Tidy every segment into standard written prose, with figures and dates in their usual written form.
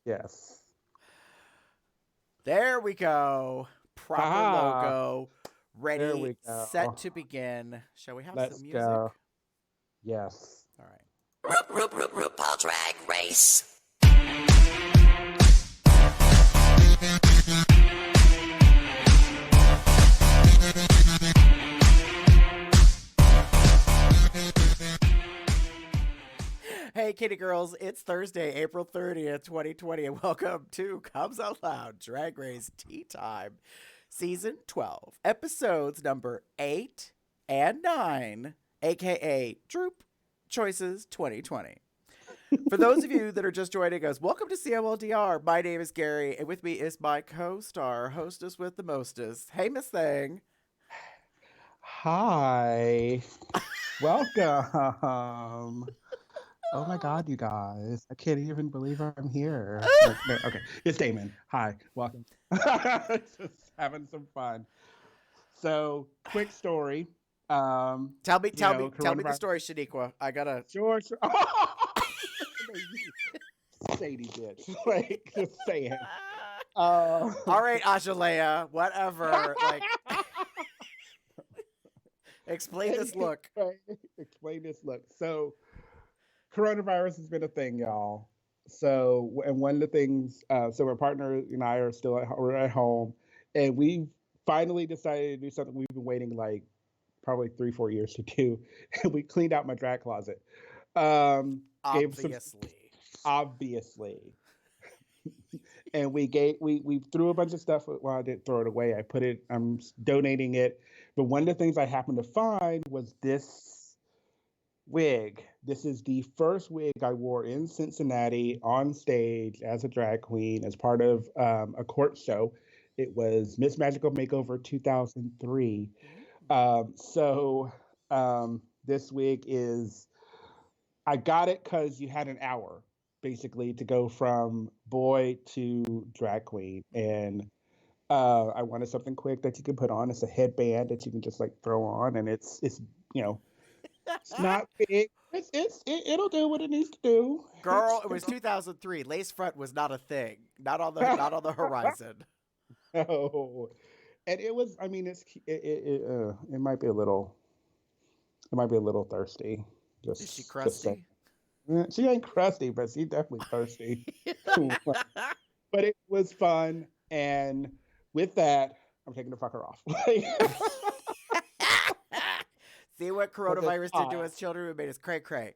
Yes. There we go. Proper Haha. logo. There Ready, we set go. to begin. Shall we have some Let's music? go. Yes. All right. RuPaul Drag Race. Hey, kitty girls, it's Thursday, April 30th, 2020, and welcome to Comes Out Loud Drag Race Tea Time, Season 12, episodes number 8 and 9, aka Droop Choices 2020. For those of you that are just joining us, welcome to COLDR. My name is Gary, and with me is my co-star, hostess with the mostest. Hey, Miss Thing. Hi. Welcome. Oh my God, you guys. I can't even believe I'm here. No, okay. It's Damon. Hi. Welcome. Just having some fun. So, quick story. Tell me the Coronavirus. story, Shaniqua. I gotta. Sure. No, you shady bitch. Like, just saying. All right, Ajalea, whatever. Like, explain this look. Explain this look. So, coronavirus has been a thing, y'all. So, and one of the things, so my partner and I are still we're at home, and we finally decided to do something we've been waiting like probably 3-4 years to do. And we cleaned out my drag closet. Gave some Obviously. obviously, and we threw a bunch of stuff. Well, I didn't throw it away. I put it. I'm donating it. But one of the things I happened to find was this wig. This is the first wig I wore in Cincinnati on stage as a drag queen as part of a court show. It was Miss Magical Makeover 2003. So this wig is, I got it because you had an hour basically to go from boy to drag queen. And I wanted something quick that you can put on. It's a headband that you can just like throw on, and it's you know it's not big. It'll do what it needs to do. Girl, it was 2003. Lace front was not a thing. Not on the horizon. No, and it was. I mean, it might be a little. It might be a little thirsty. Is she Just say. crusty? She ain't crusty, but she's definitely thirsty. But it was fun, and with that, I'm taking the fucker off. See what But it's coronavirus did to hot. us children? It made us cray cray.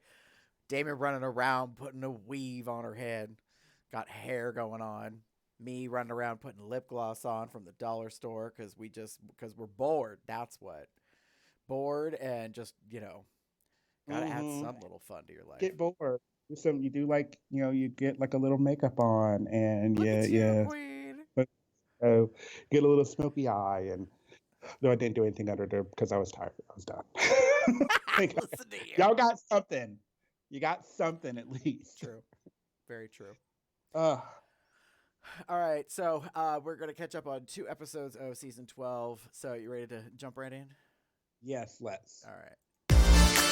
Damon running around putting a weave on her head, got hair going on. Me running around putting lip gloss on from the dollar store because we're bored. That's what, bored and just gotta add Hmm. some little fun to your life. Get bored. You do like you get like a little makeup on, and Look yeah, at you, yeah. queen. But get a little smoky eye, and no, I didn't do anything under there because I was tired. I was done. Like, Listen to you. y'all got something. You got something at least. True, very true. Uh, All right, so we're gonna catch up on 2 episodes of season 12. So you ready to jump right in? yes, let's. All right.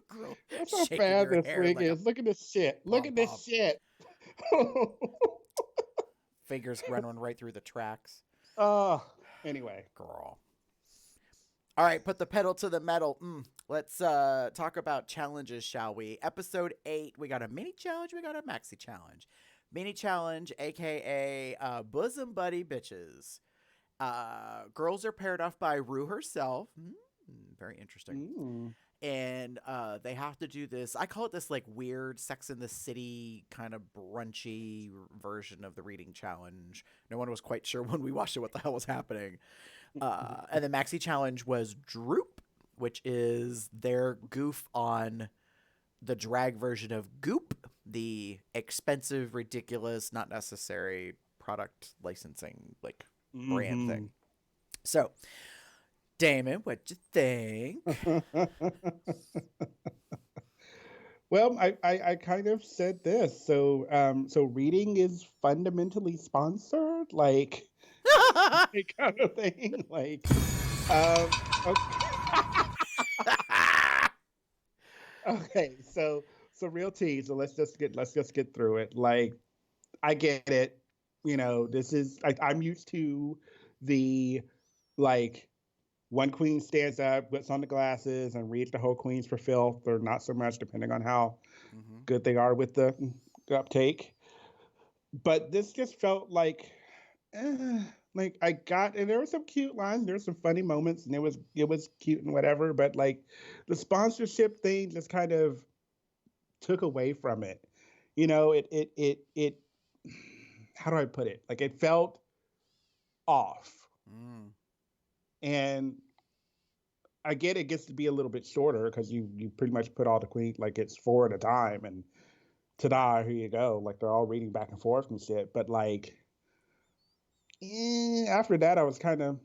Girl, That's how shaking bad your this hair wig like a is. Look at this shit. Look pom at pom. this shit. Fingers running right through the tracks. Anyway. Girl. All right, put the pedal to the metal. Let's talk about challenges, shall we? Episode 8, we got a mini challenge, we got a maxi challenge. Mini challenge, aka bosom buddy bitches. Girls are paired off by Rue herself. Very interesting. Mm. And they have to do this. I call it this like weird Sex in the City kind of brunchy version of the reading challenge. No one was quite sure when we watched it what the hell was happening. And the maxi challenge was Droop, which is their goof on the drag version of Goop, the expensive, ridiculous, not necessary product licensing like brand thing. So, Damon, what you think? Well, I kind of said this. So reading is fundamentally sponsored, like kind of thing. Like, okay, okay. So real tea. So let's just get through it. Like, I get it. This is like I'm used to the like one queen stands up, puts on the glasses, and reads the whole Queens for filth, or not so much, depending on how Hmm. good they are with the uptake. But this just felt like I got, and there were some cute lines, there were some funny moments, and it was cute and whatever. But like the sponsorship thing just kind of took away from it. It. How do I put it? Like it felt off, Mm. and I get it gets to be a little bit shorter because you pretty much put all the queen like it's four at a time, and ta-da, here you go. Like they're all reading back and forth and shit. But like after that, I was kind of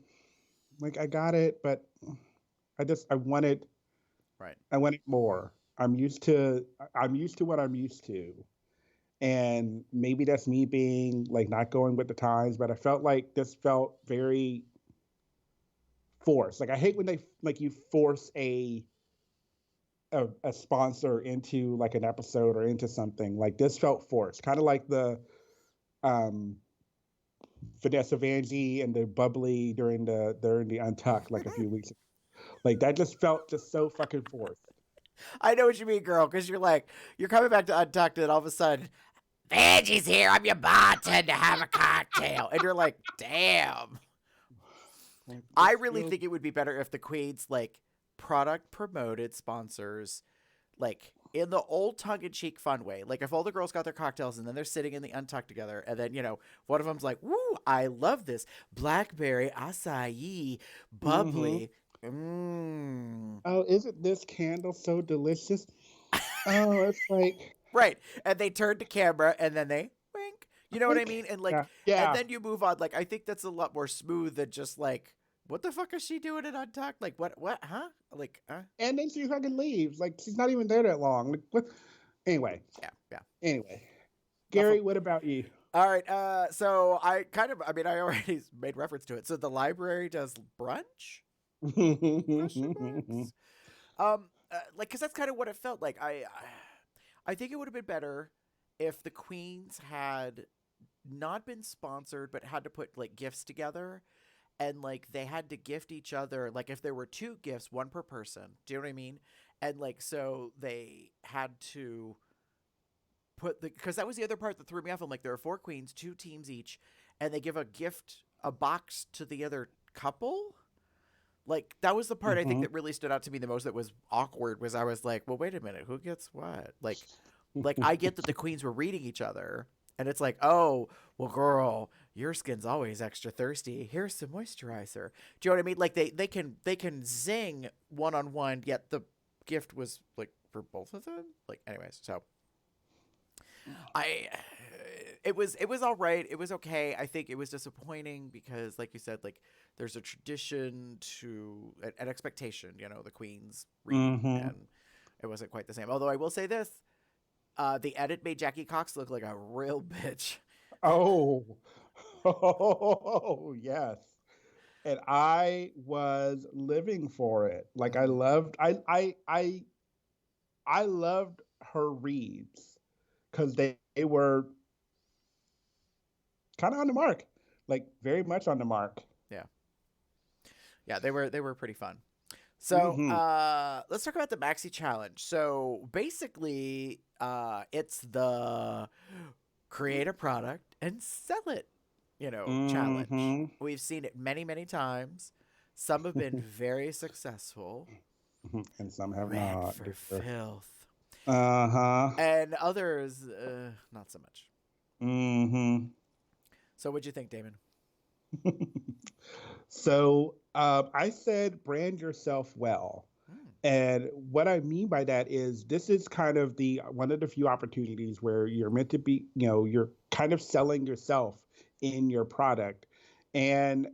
like, I got it, but I wanted Right. I wanted more. I'm used to what I'm used to, and maybe that's me being like not going with the times. But I felt like this felt very forced. Like I hate when they like you force a sponsor into like an episode or into something. Like this felt forced, kind of like the um Vanessa Vanjie and the bubbly during the Untucked like a few weeks ago. Like that just felt just so fucking forced. I know what you mean, girl, because you're coming back to Untucked, and all of a sudden, Angie's here. I'm your bartender. Have a cocktail, and you're like, damn. Like, I this really feels think it would be better if the Queens like product promoted sponsors like in the old tongue-in-cheek fun way. Like if all the girls got their cocktails and then they're sitting in the Untucked together, and then one of them's like, "Woo, I love this blackberry acai mm-hmm. bubbly." Mmm. Oh, isn't this candle so delicious? Oh, it's like Right. And they turn to camera and then they wink. You know what I like mean? And like yeah, and yeah. then you move on. Like I think that's a lot more smooth than just like, what the fuck is she doing in Untucked? Like what, huh? Like And then she fucking leaves. Like she's not even there that long. Like what? Anyway, yeah, yeah. anyway. Enough of Gary, what about you? All right, so I already made reference to it. So the library does brunch? Question marks. Like, cause that's kind of what it felt like. I think it would have been better if the Queens had not been sponsored, but had to put like gifts together, and like they had to gift each other. Like if there were two gifts, one per person. Do you know what I mean? And like so they had to put the because that was the other part that threw me off. I'm like, there are four queens, two teams each, and they give a gift, a box to the other couple. Like that was the part I think Hmm. that really stood out to me the most. That was awkward. Was I was like, well, wait a minute, who gets what? Like I get that the queens were reading each other, and it's like, oh, well, girl, your skin's always extra thirsty. Here's some moisturizer. Do you know what I mean? Like they can zing one on one, yet the gift was like for both of them. Like, anyways, so I it was all right. It was okay. I think it was disappointing because, like you said, like there's a tradition to an expectation. The Queen's reading, Hmm. and it wasn't quite the same. Although I will say this: the edit made Jackie Cox look like a real bitch. Oh, oh, yes. And I was living for it. Like I Hmm. loved, I loved her reads because they were kind of on the mark, like very much on the mark. Yeah, yeah, they were pretty fun. So Hmm. let's talk about the Maxi Challenge. So basically, it's the create a product and sell it, challenge. Hmm. We've seen it many, many times. Some have been very successful, And some have ran not, for dear. filth, Uh-huh. and others, not so much. Hmm. So, what'd you think, Damon? So I said brand yourself well. Hmm. And what I mean by that is this is kind of the one of the few opportunities where you're meant to be, you're kind of selling yourself in your product. And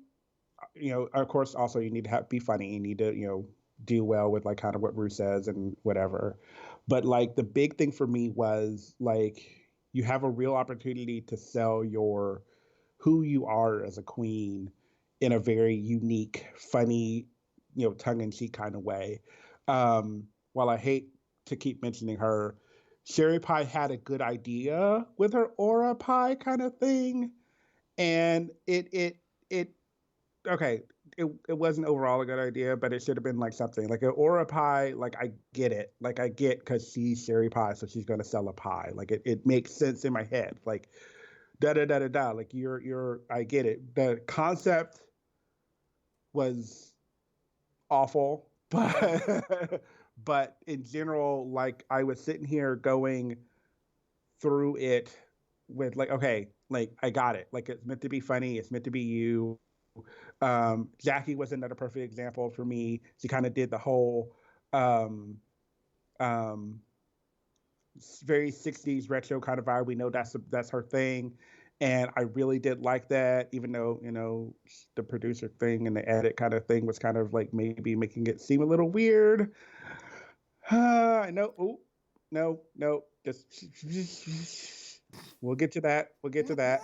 of course also you need to be funny. You need to, do well with like kind of what Bruce says and whatever. But like the big thing for me was like you have a real opportunity to sell your who you are as a queen in a very unique, funny, tongue-in-cheek kind of way. While I hate to keep mentioning her, Sherry Pie had a good idea with her aura pie kind of thing, and it okay, it wasn't overall a good idea, but it should have been like something like an aura pie. Like I get it, like I get because she's Sherry Pie, so she's gonna sell a pie. Like it makes sense in my head. Like da da da da da. Like you're I get it. The concept was awful, but but in general, like I was sitting here going through it with like, okay, like I got it. Like it's meant to be funny. It's meant to be you. Jackie was another perfect example for me. She kind of did the whole um, um, very 60s retro kind of vibe. We know that's her thing. And I really did like that, even though, the producer thing and the edit kind of thing was kind of like maybe making it seem a little weird. No, oh, no, no, just we'll get to that. We'll get to that.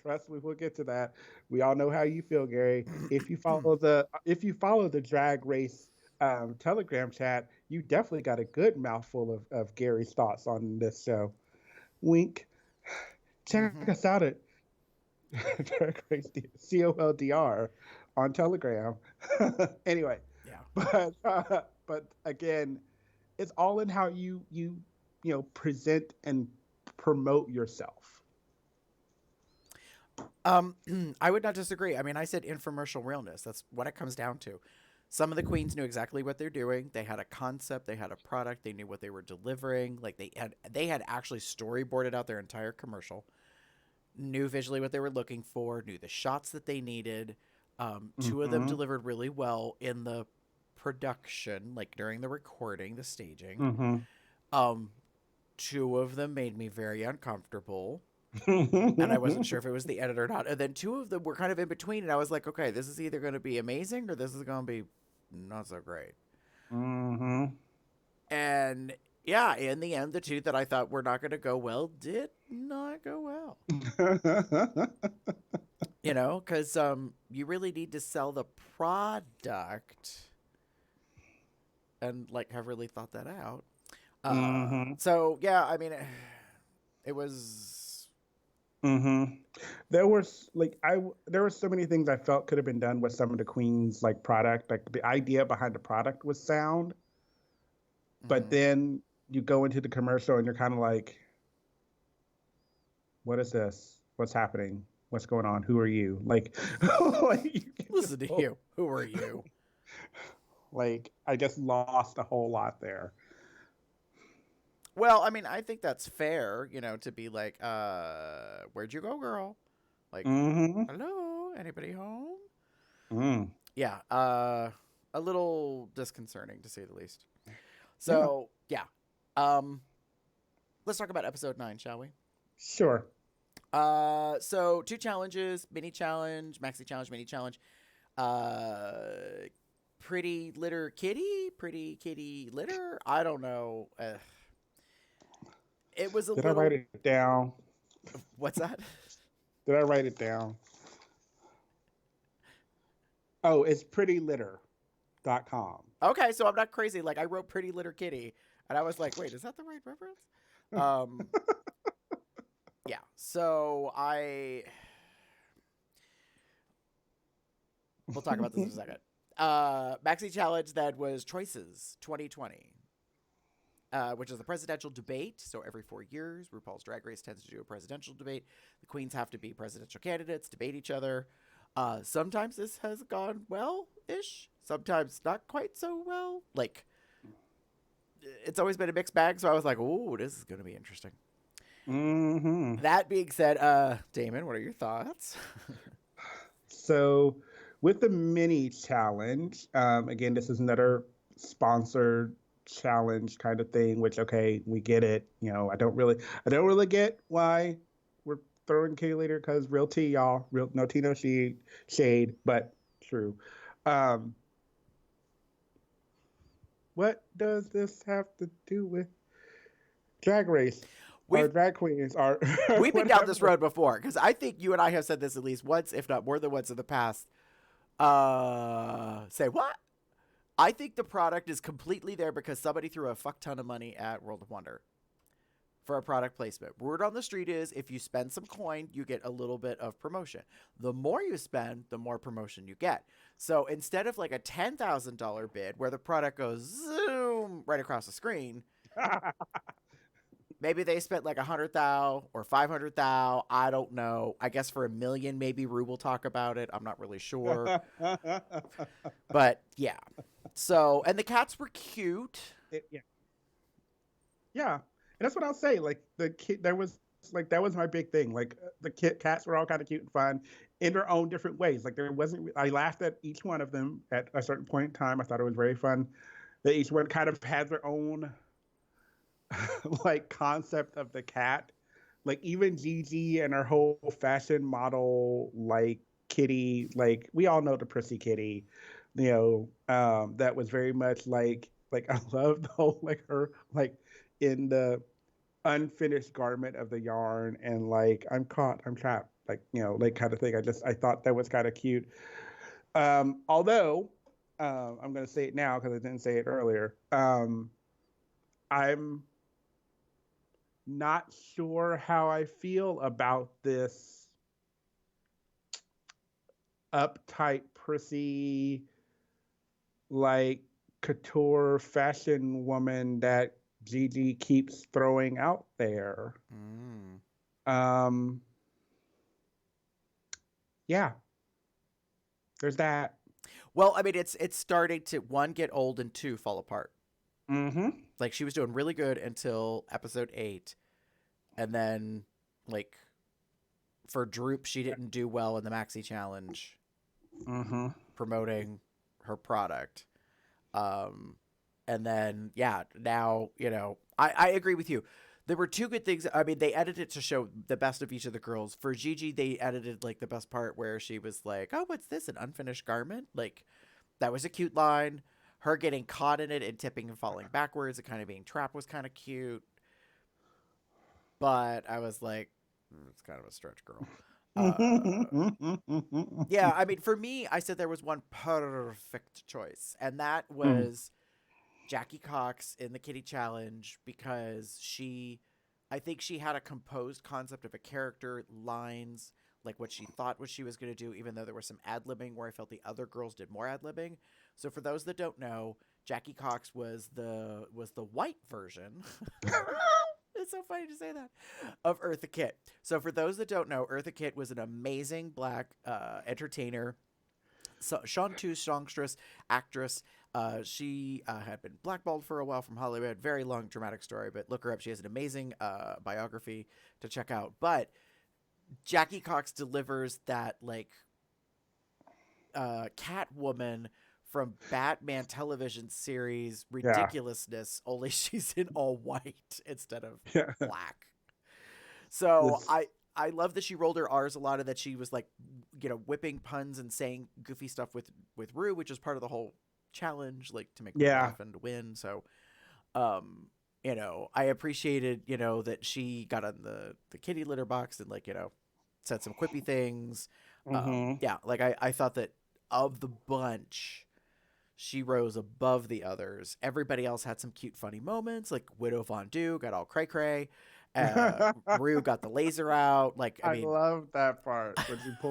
Trust me, we'll get to that. We all know how you feel, Gary. If you follow the drag race Telegram chat, you definitely got a good mouthful of Gary's thoughts on this show. Wink. Check us out at Drag Race COLDR on Telegram. Anyway, Yeah. but again, it's all in how you present and promote yourself. I would not disagree. I mean, I said infomercial realness. That's what it comes down to. Some of the queens knew exactly what they're doing. They had a concept, they had a product, they knew what they were delivering. Like they had actually storyboarded out their entire commercial, knew visually what they were looking for, knew the shots that they needed. Two of them delivered really well in the production, like during the recording, the staging. Two of them made me very uncomfortable. And I wasn't sure if it was the edit or not. And then two of them were kind of in between, and I was like, okay, this is either going to be amazing or this is going to be not so great. And yeah, in the end, the two that I thought were not going to go well did not go well. Because you really need to sell the product and like have really thought that out. So yeah, I mean, it was. There was there were so many things I felt could have been done with some of the Queen's like product. Like the idea behind the product was sound, but then you go into the commercial and you're kind of like, what is this? What's happening? What's going on? Who are you? Like, Listen to you. Who are you? Like, I just lost a whole lot there. Well, I mean, I think that's fair, to be like, where'd you go, girl? Like, hello, anybody home? Yeah, a little disconcerting to say the least. So, yeah. Let's talk about episode 9, shall we? Sure. So 2 challenges, mini challenge, maxi challenge, mini challenge. Pretty litter kitty, pretty kitty litter. I don't know. It was a Did little. I write it down? What's that? Did I write it down? Oh, it's prettylitter.com. Okay, so I'm not crazy. Like I wrote pretty litter kitty, and I was like, wait, is that the right reference? Yeah. So we'll talk about this in a second. Maxi challenge that was Choices 2020. Which is the presidential debate. So every 4 years, RuPaul's Drag Race tends to do a presidential debate. The queens have to be presidential candidates, debate each other. Sometimes this has gone well-ish. Sometimes not quite so well. Like, it's always been a mixed bag. So I was like, ooh, this is going to be interesting. That being said, Damon, what are your thoughts? So with the mini challenge, again, this is another sponsored challenge kind of thing, which okay, we get it. I don't really get why we're throwing kitty litter, because real tea, y'all, real no tea, no shade, but true. What does this have to do with Drag Race? Or We've drag queens, or we've been down this whatever. road before because I think you and I have said this at least once, if not more than once in the past. Say what? I think the product is completely there because somebody threw a fuck ton of money at World of Wonder for a product placement. Word on the street is if you spend some coin, you get a little bit of promotion. The more you spend, the more promotion you get. So instead of like a $10,000 bid where the product goes zoom right across the screen, maybe they spent like 100,000 or 500,000. I don't know. I guess for $1 million, maybe Rue will talk about it. I'm not really sure. But yeah. So, and the cats were cute. Yeah. Yeah. And that's what I'll say. Like the kid, there was like that was my big thing. Like the cats were all kind of cute and fun in their own different ways. Like there wasn't. I laughed at each one of them at a certain point in time. I thought it was very fun. That each one kind of had their own like concept of the cat. Like even Gigi and her whole fashion model like kitty. Like we all know the prissy kitty. That was very much like I love the whole like her like in the unfinished garment of the yarn and like I'm caught, I'm trapped, like like kind of thing. I thought that was kind of cute. Although I'm gonna say it now because I didn't say it earlier. I'm not sure how I feel about this uptight, prissy, like couture fashion woman that Gigi keeps throwing out there. Um, yeah, there's that. Well, I mean, it's starting to one get old and two fall apart. Mm-hmm. Like she was doing really good until episode 8, and then like for Droop, she didn't do well in the Maxi Challenge, promoting her product. And then yeah, now I agree with you. There were two good things. I mean, they edited it to show the best of each of the girls. For Gigi, they edited like the best part where she was like, "Oh, what's this? An unfinished garment?" Like that was a cute line. Her getting caught in it and tipping and falling backwards and kind of being trapped was kind of cute. But I was like, it's kind of a stretch, girl. Yeah, I mean, for me, I said there was one perfect choice, and that was Jackie Cox in the Kitty Challenge because I think she had a composed concept of a character, lines, like what she thought what she was going to do, even though there was some ad-libbing where I felt the other girls did more ad-libbing. So for those that don't know, Jackie Cox was the white version. It's so funny to say that, of Eartha Kitt. So for those that don't know, Eartha Kitt was an amazing black entertainer, chanteuse, songstress, actress. She had been blackballed for a while from Hollywood. Very long, dramatic story, but look her up. She has an amazing biography to check out. But Jackie Cox delivers that like Catwoman from Batman television series ridiculousness, only she's in all white instead of black. So I love that she rolled her R's a lot, and that she was like, whipping puns and saying goofy stuff with Rue, which is part of the whole challenge, like to make her laugh and to win. So, I appreciated, that she got on the kitty litter box and like, said some quippy things. Yeah, like I thought that of the bunch, she rose above the others. Everybody else had some cute, funny moments. Like Widow Von Du got all cray cray. Rue got the laser out. Like I mean, love that part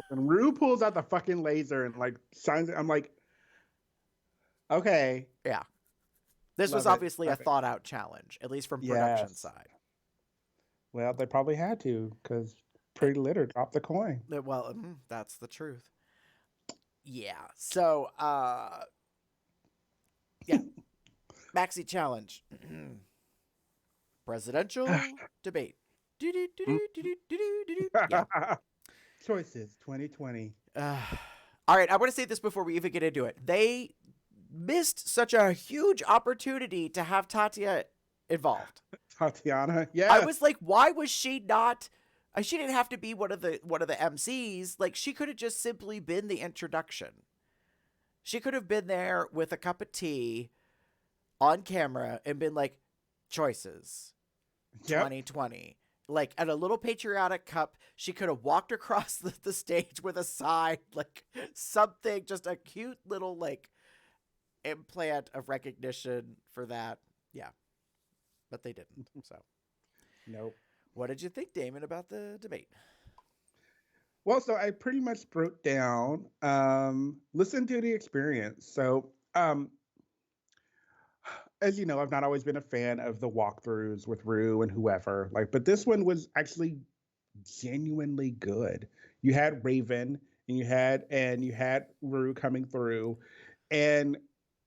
when Rue pulls out the fucking laser and like shines it. I'm like, okay, yeah. This was obviously a thought out challenge, at least from production side. Well, they probably had to because Pretty Litter dropped the coin. Well, that's the truth. Yeah. So, yeah. Maxi challenge. Presidential debate. Yeah. Choices 2020. All right. I want to say this before we even get into it. They missed such a huge opportunity to have Tatia involved. Tatiana. Yeah. I was like, why was she not? She didn't have to be one of the MCs. Like, she could have just simply been the introduction. She could have been there with a cup of tea, on camera and been like, choices, Yep. 2020. Like, at a little patriotic cup, she could have walked across the stage with a sign, like something, just a cute little like implant of recognition for that. Yeah, but they didn't. So, Nope. what did you think, Damon, about the debate? Well, so I pretty much broke down, listen to the experience. So, as you know, I've not always been a fan of the walkthroughs with Rue and whoever. Like, but this one was actually genuinely good. You had Raven and you had Rue coming through, and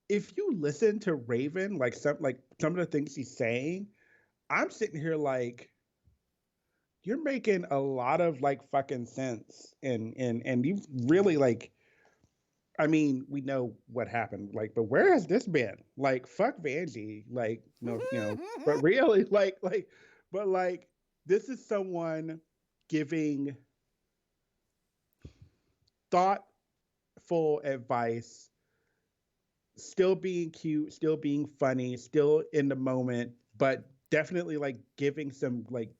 if you listen to Raven, like some of the things she's saying, I'm sitting here like, you're making a lot of like fucking sense, and you've really like, I mean, we know what happened, like, but where has this been? Like, fuck Vanjie, like, no, but really, but like, this is someone giving thoughtful advice, still being cute, still being funny, still in the moment, but definitely like giving some like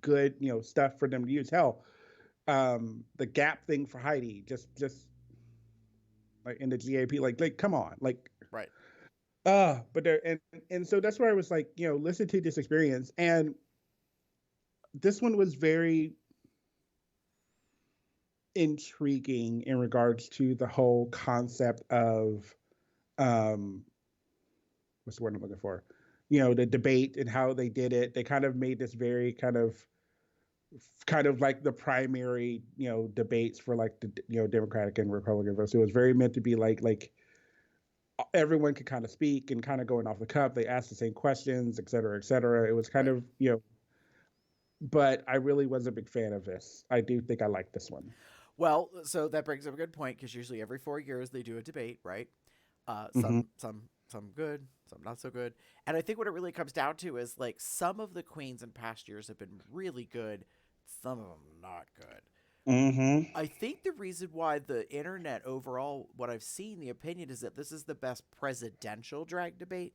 good, stuff for them to use. Hell, the Gap thing for Heidi, just like in the GAP, like come on, like, Right. but there, and so that's where I was like, listen to this experience, and this one was very intriguing in regards to the whole concept of, what's the word I'm looking for? The debate and how they did it. They kind of made this very kind of like the primary, debates for like the, Democratic and Republican votes. So it was very meant to be like everyone could kind of speak and kind of going off the cuff. They asked the same questions, et cetera, et cetera. It was kind Right. of, but I really was a big fan of this. I do think I like this one. Well, so that brings up a good point, because usually every 4 years they do a debate, right? Mm-hmm. Some good, some not so good. And I think what it really comes down to is like some of the queens in past years have been really good, some of them not good. Mm-hmm. I think the reason why the internet overall, what I've seen, the opinion is that this is the best presidential drag debate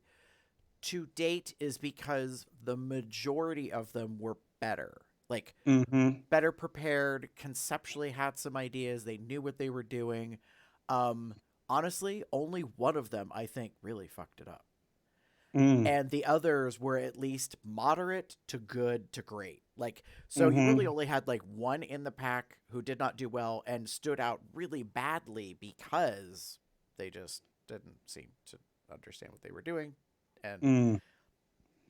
to date, is because the majority of them were better. Like, Mm-hmm. better prepared, conceptually had some ideas, they knew what they were doing. Honestly, only one of them, I think, really fucked it up. Mm. And the others were at least moderate to good to great. Like, so you really Mm-hmm. only had like one in the pack who did not do well and stood out really badly because they just didn't seem to understand what they were doing. And, Mm.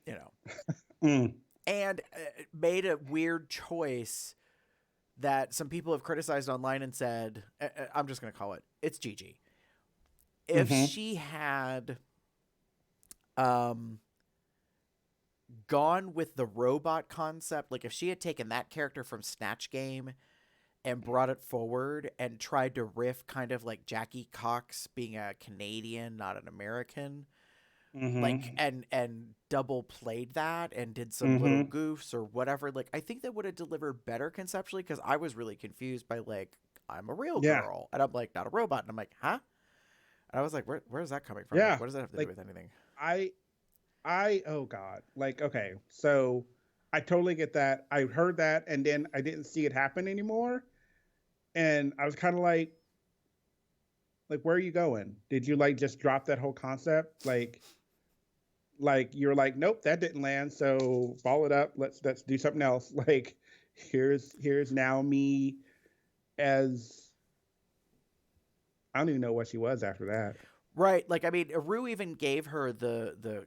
you know, Mm. and made a weird choice that some people have criticized online and said, I'm just going to call it, it's Gigi. If Mm-hmm. she had gone with the robot concept, like if she had taken that character from Snatch Game and brought it forward and tried to riff kind of like Jackie Cox being a Canadian, not an American, like, Mm-hmm. and double played that and did some little Mm-hmm. goofs or whatever, like I think that would have delivered better conceptually, because I was really confused by like, I'm a real Yeah. girl and I'm like not a robot, and I'm like, huh? And I was like, where's that coming from? Like, Yeah. what does that have to do Like with anything? I oh God. Like, okay. So I totally get that. I heard that and then I didn't see it happen anymore. And I was kind of like, where are you going? Did you like just drop that whole concept? Like you're like, nope, that didn't land. So ball it up. Let's do something else. Like here's now me as, I don't even know what she was after that. Right. Like, I mean, Rue even gave her the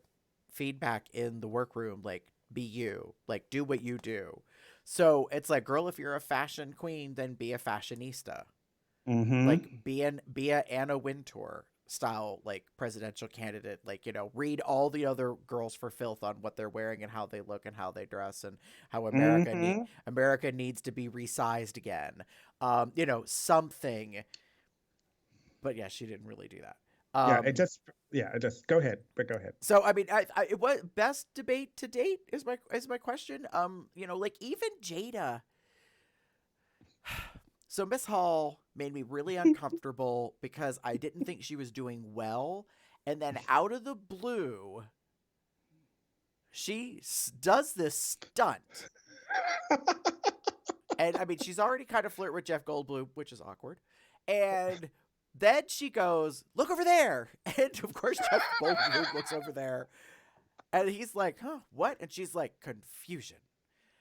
feedback in the workroom, like, be you, like, do what you do. So it's like, girl, if you're a fashion queen, then be a fashionista. Mm-hmm. Like, be a Anna Wintour style, like, presidential candidate. Like, read all the other girls for filth on what they're wearing and how they look and how they dress and how Mm-hmm. America needs to be resized again. Something. But yeah, she didn't really do that. Yeah, Um, it just go ahead, but go ahead. So I mean, it was best debate to date is my question. Like even Jada. So Miss Hall made me really uncomfortable because I didn't think she was doing well, And then out of the blue, she does this stunt. And I mean, she's already kind of flirted with Jeff Goldblum, which is awkward. And then she goes, "Look over there." And of course, Jeff Goldblum looks over there. And he's like, "Huh, what?" And she's like, "Confusion."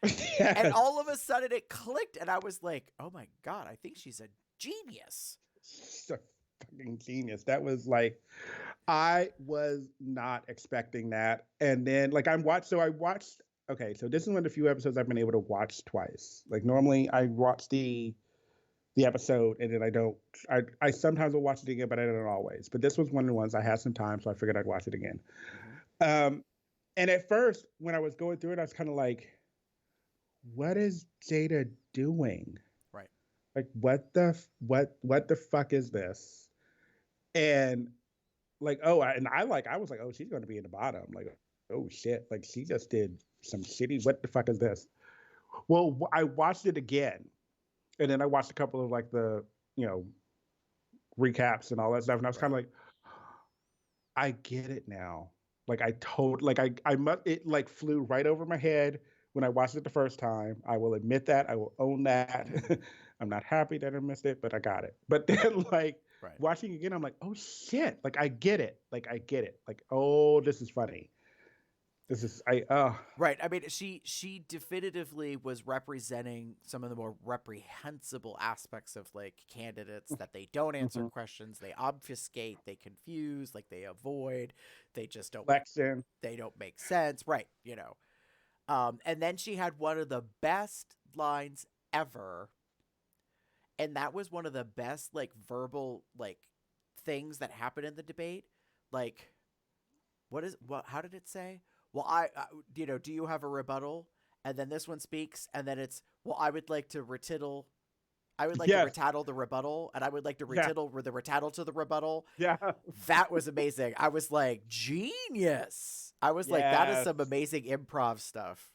Yes. And all of a sudden it clicked. And I was like, oh my God, I think she's a genius. She's a fucking genius. That was like, I was not expecting that. And then like I watched, okay, so this is one of the few episodes I've been able to watch twice. Like normally I watch the episode and then I sometimes will watch it again, but I don't always. But this was one of the ones I had some time, so I figured I'd watch it again. And at first when I was going through it, I was kind of like, what is Jada doing? Right. Like what the fuck is this? And like, I was like, oh, she's going to be in the bottom. Like, oh shit. Like she just did some shitty, what the fuck is this? Well, I watched it again. And then I watched a couple of like the, recaps and all that stuff. And I was kind of like, I get it now. Like it like flew right over my head when I watched it the first time. I will admit that. I will own that. I'm not happy that I missed it, but I got it. But then watching it again, I'm like, oh shit. Like I get it. Like, oh, this is funny. Right. I mean, she definitively was representing some of the more reprehensible aspects of like candidates that they don't answer questions, they obfuscate, they confuse, like they avoid, they just don't they don't make sense. Right. And then she had one of the best lines ever. And that was one of the best like verbal like things that happened in the debate. Like, how did it say? Well, do you have a rebuttal? And then this one speaks, and then it's, well, I would like to retittle. I would like to retitle the rebuttal, and I would like to retittle the retitle to the rebuttal. Yeah. That was amazing. I was like, genius. I was like, that is some amazing improv stuff.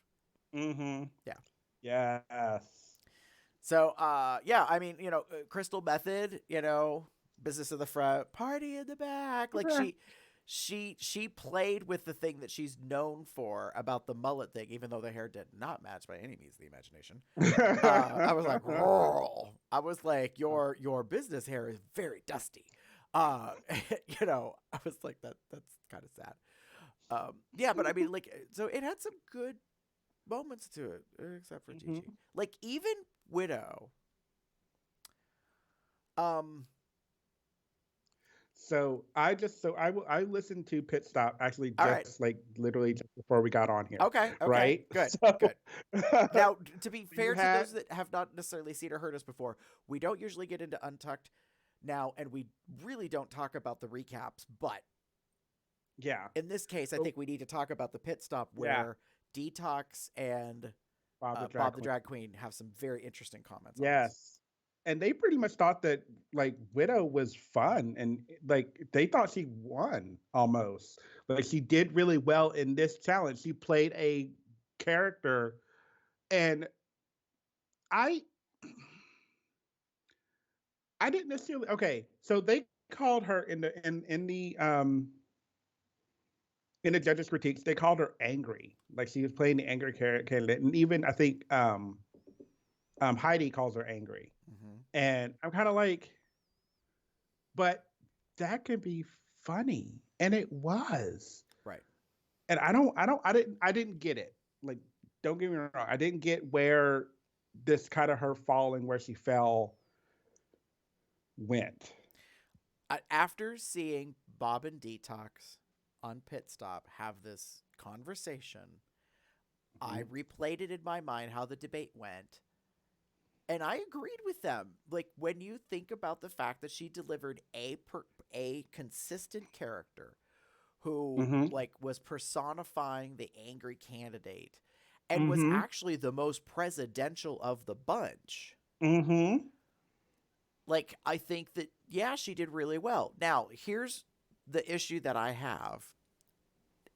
Mm-hmm. Yeah. Yes. So, I mean, Crystal Method, business in the front, party in the back. Like she played with the thing that she's known for about the mullet thing, even though the hair did not match by any means of the imagination. I was like, oh, I was like, your business hair is very dusty. I was like, that's kind of sad. Yeah, but I mean, like, so it had some good moments to it, except for Gigi. Like even Widow. So I listened to Pit Stop actually literally just before we got on here. Okay. Right. Good. Good. Now, to be fair to those that have not necessarily seen or heard us before, we don't usually get into Untucked now, and we really don't talk about the recaps. But in this case, I think we need to talk about the Pit Stop where Detox and Bob the Drag Queen have some very interesting comments. Yes. And they pretty much thought that like Widow was fun, and like they thought she won almost. Like she did really well in this challenge. She played a character, and I didn't necessarily. Okay, so they called her in the judges' critiques. They called her angry, like she was playing the angry candidate, and even I think Heidi calls her angry. And I'm kind of like, but that could be funny, and it was right. And I didn't get it. Like, don't get me wrong, I didn't get where this kind of her falling where she fell went. After seeing Bob and Detox on Pit Stop have this conversation, I replayed it in my mind how the debate went. And I agreed with them. Like, when you think about the fact that she delivered a consistent character who, like, was personifying the angry candidate and was actually the most presidential of the bunch. Like, I think that, she did really well. Now, here's the issue that I have.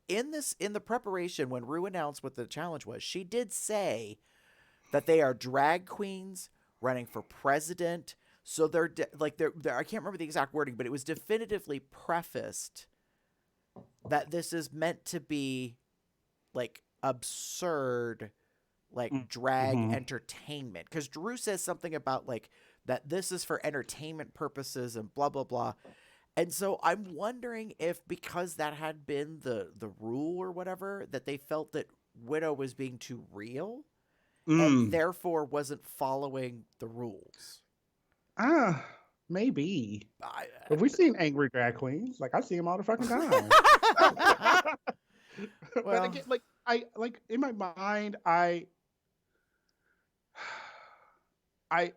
In the preparation, when Rue announced what the challenge was, she did say that they are drag queens running for president. So they're I can't remember the exact wording, but it was definitively prefaced that this is meant to be like absurd, like drag Mm-hmm. entertainment. Because Drew says something about like that this is for entertainment purposes and blah blah blah. And so I'm wondering if because that had been the rule or whatever, that they felt that Widow was being too real and Mm. therefore wasn't following the rules. Ah, maybe. I, Have we seen angry drag queens? Like I see them all the fucking time. But well, again, like in my mind,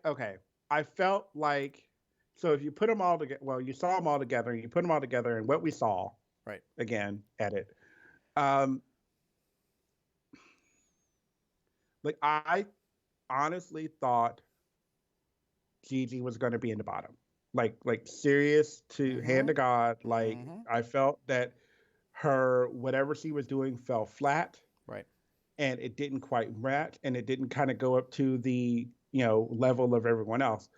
okay. I felt like so if you put them all together, well, you saw them all together, you put them all together, and what we saw right. again, edit. Um, like I honestly thought Gigi was going to be in the bottom. Like serious to hand Mm-hmm. to God. Like Mm-hmm. I felt that her whatever she was doing fell flat, Right. and it didn't quite match, and it didn't kind of go up to the level of everyone else.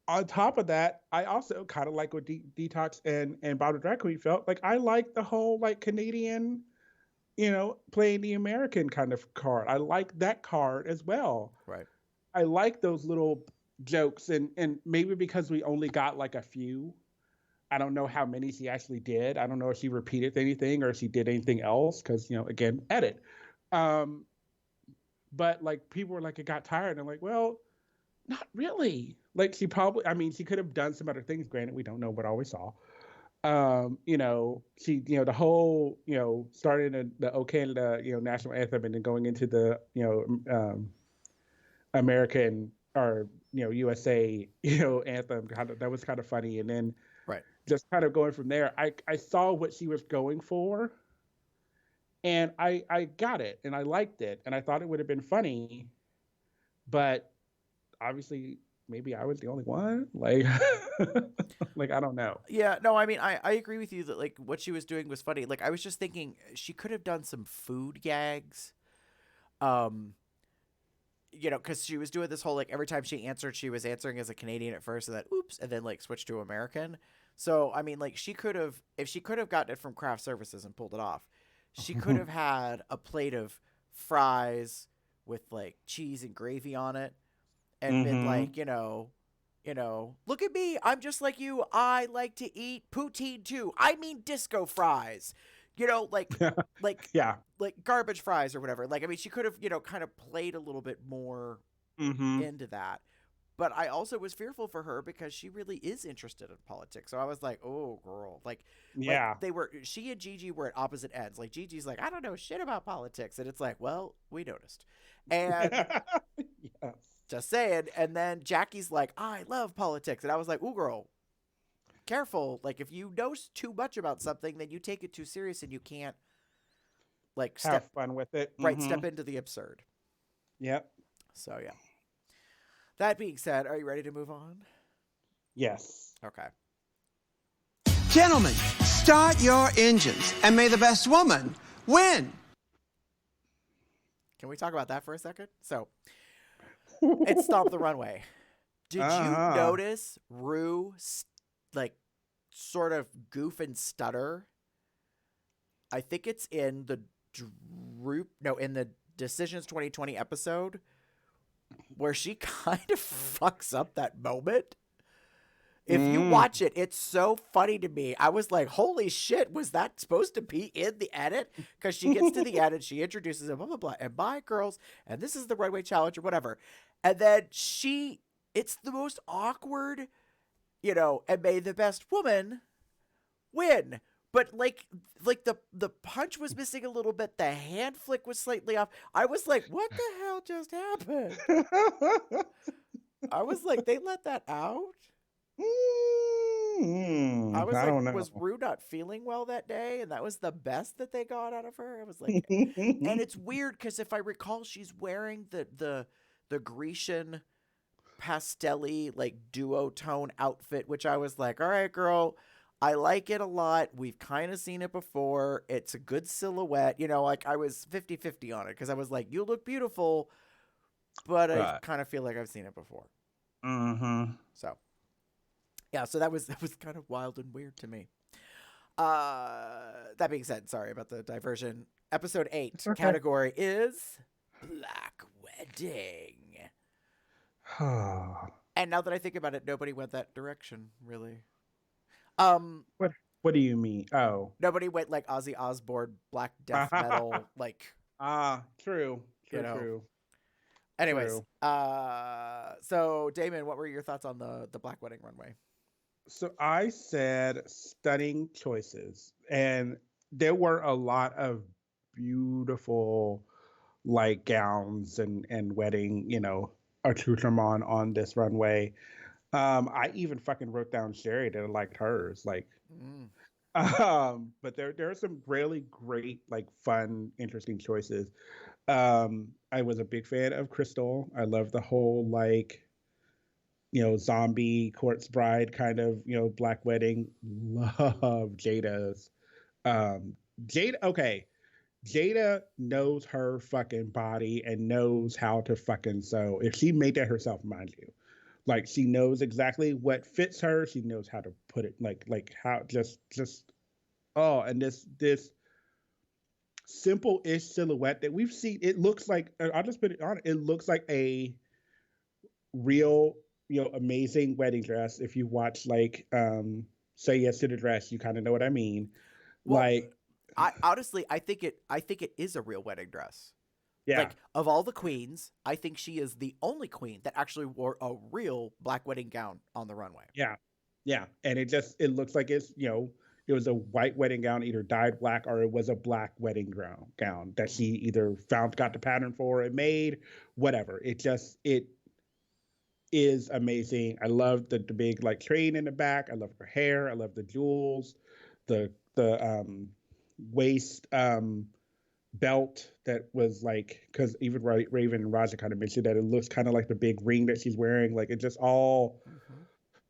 On top of that, I also kind of like what Detox and Bob the Drag Queen felt. Like I like the whole like Canadian, playing the American kind of card. I like that card as well. Right. I like those little jokes, and maybe because we only got like a few. I don't know how many she actually did. I don't know if she repeated anything or if she did anything else because again, edit. Um, but like people were like, it got tired. And I'm like, well, not really. Like I mean, she could have done some other things. Granted, we don't know what all we saw. She, the whole, starting the "O Canada," national anthem, and then going into the, American or USA, anthem. That was kind of funny, and then Right. just kind of going from there. I saw what she was going for, and I got it, and I liked it, and I thought it would have been funny, but obviously maybe I was the only one. Like, like I don't know. Yeah, no, I mean, I agree with you that like what she was doing was funny. Like I was just thinking she could have done some food gags. Um, because she was doing this whole like every time she answered, she was answering as a Canadian at first, and then oops, and then like switched to American. So I mean, like she could have, if she could have gotten it from craft services and pulled it off, she could have had a plate of fries with like cheese and gravy on it, and been Mm-hmm. like, look at me, I'm just like you. I like to eat poutine too. I mean, disco fries. Like like Yeah. like garbage fries or whatever. Like, I mean, she could have, kind of played a little bit more Mm-hmm. into that. But I also was fearful for her because she really is interested in politics. So I was like, oh, girl. Like Yeah. she and Gigi were at opposite ends. Like, Gigi's like, I don't know shit about politics. And it's like, well, we noticed. And Yes. just saying. And then Jackie's like, I love politics. And I was like, ooh, girl, careful. Like, if you know too much about something, then you take it too serious and you can't, like, Have fun with it. Mm-hmm. step into the absurd. Yep. So yeah. That being said, are you ready to move on? Yes. Okay. Gentlemen, start your engines, and may the best woman win. Can we talk about that for a second? So, it's Stomp the Runway. Did you notice Rue, like, sort of goof and stutter? I think it's in the in the Decisions 2020 episode where she kind of fucks up that moment. If you watch it, it's so funny to me. I was like, holy shit, was that supposed to be in the edit? Because she gets to the edit, she introduces him, blah, blah, blah, and bye, girls, and this is the runway challenge or whatever. And then it's the most awkward, and may the best woman win. But like the punch was missing a little bit. The hand flick was slightly off. I was like, what the hell just happened? I was like, they let that out? I was I like, don't know. was Rue not feeling well that day? And that was the best that they got out of her? I was like, and it's weird because if I recall, she's wearing the Grecian pastelly, like duotone outfit, which I was like, all right, girl, I like it a lot. We've kind of seen it before. It's a good silhouette. Like I was 50-50 on it because I was like, you look beautiful, but I kind of feel like I've seen it before. Mm-hmm. So, yeah, so that was kind of wild and weird to me. That being said, sorry about the diversion. Episode 8 okay. category is Black Wedding. And now that I think about it, nobody went that direction, really. What do you mean? Oh. Nobody went like Ozzy Osbourne, black death metal, like, True. you know. True. Anyways, True. so Damon, what were your thoughts on the Black Wedding runway? So I said stunning choices, and there were a lot of beautiful like gowns and wedding, accoutrement on this runway. I even fucking wrote down Sherry that I liked hers, like. But there are some really great, like, fun, interesting choices. I was a big fan of Crystal. I love the whole like, zombie corpse bride kind of, black wedding. Love Jada's. Jada knows her fucking body and knows how to fucking sew. If she made that herself, mind you, like she knows exactly what fits her. She knows how to put it like how just and this simple-ish silhouette that we've seen. It looks like, I'll just put it on. It looks like a real, amazing wedding dress. If you watch like Say Yes to the Dress, you kind of know what I mean. Well, like, I honestly, I think it is a real wedding dress. yeah, Like, of all the queens, I think she is the only queen that actually wore a real black wedding gown on the runway. yeah, and it looks like it's, it was a white wedding gown, either dyed black, or it was a black wedding gown that she either got the pattern for and made, whatever. It is amazing. I love the big like train in the back. I love her hair. I love the jewels, the waist belt that was like, because even Raven and Raja kind of mentioned that it looks kind of like the big ring that she's wearing. Like, it just all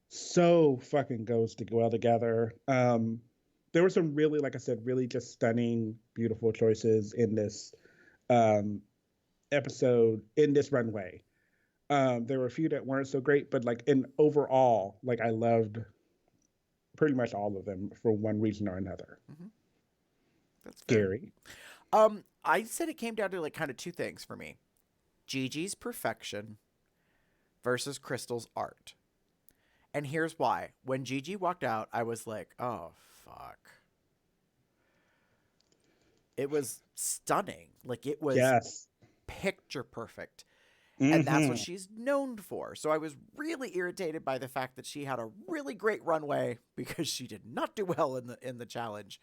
so fucking goes well together. There were some really, like I said, really just stunning, beautiful choices in this episode, in this runway. There were a few that weren't so great, but like in overall, like I loved pretty much all of them for one reason or another. That's fair. Gary? I said it came down to like kind of two things for me. Gigi's perfection versus Crystal's art. And here's why. When Gigi walked out, I was like, oh, fuck. It was stunning. Like, it was picture perfect. And that's what she's known for. So I was really irritated by the fact that she had a really great runway because she did not do well in the challenge.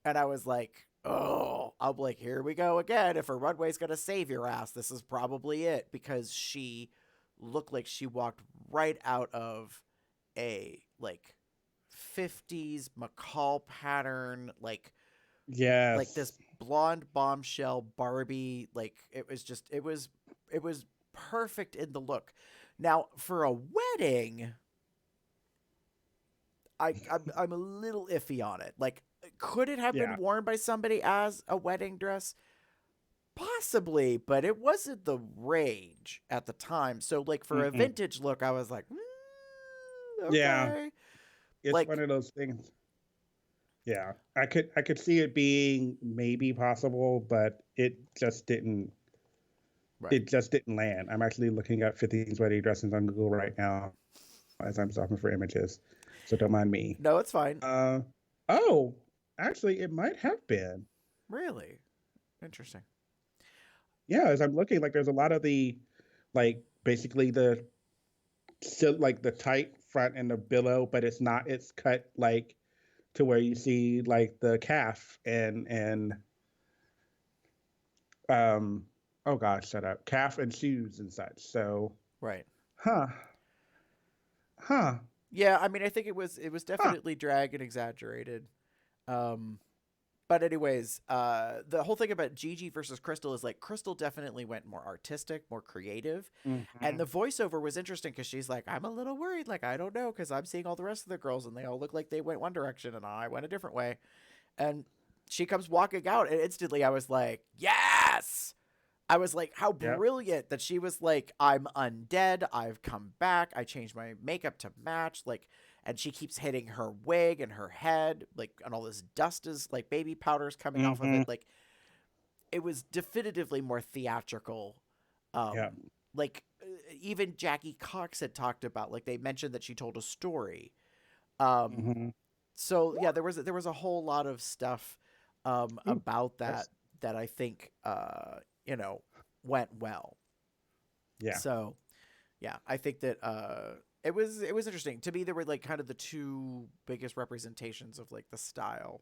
And I was like, oh, I'm like, here we go again. If her runway's going to save your ass, this is probably it. Because she looked like she walked right out of a, like, 50s McCall pattern, like, like this blonde bombshell Barbie. Like, it was perfect in the look. Now, for a wedding, I'm a little iffy on it. Like, could it have been worn by somebody as a wedding dress? Possibly, but it wasn't the rage at the time. So, like, for a vintage look, I was like, okay. Yeah, it's like one of those things. Yeah, I could see it being maybe possible, but it just didn't. Right. It just didn't land. I'm actually looking at 50s wedding dresses on Google right now as I'm shopping for images, so don't mind me. No, it's fine. Oh, actually, it might have been. Really? Interesting. Yeah, as I'm looking, like, there's a lot of the, like, basically the tight front and the billow, but it's not. It's cut, like, to where you see, like, the calf and oh gosh, shut up. Calf and shoes and such. So right. Huh. Yeah, I mean, I think it was definitely drag and exaggerated. But anyways, the whole thing about Gigi versus Crystal is like Crystal definitely went more artistic, more creative. And the voiceover was interesting because she's like, I'm a little worried. Like, I don't know, because I'm seeing all the rest of the girls and they all look like they went one direction and I went a different way. And she comes walking out and instantly I was like, yes! I was like, how Yep. brilliant that she was like, I'm undead. I've come back. I changed my makeup to match. Like, and she keeps hitting her wig and her head, like, and all this dust is like baby powders coming off of Mm-hmm. it. Like, it was definitively more theatrical. Yep. Like, even Jackie Cox had talked about, like, they mentioned that she told a story. Um, Mm-hmm. so yeah, there was a whole lot of stuff Ooh, about that that's, that I think you know, went well. yeah. So yeah, I think that it was interesting to me. There were like kind of the two biggest representations of like the style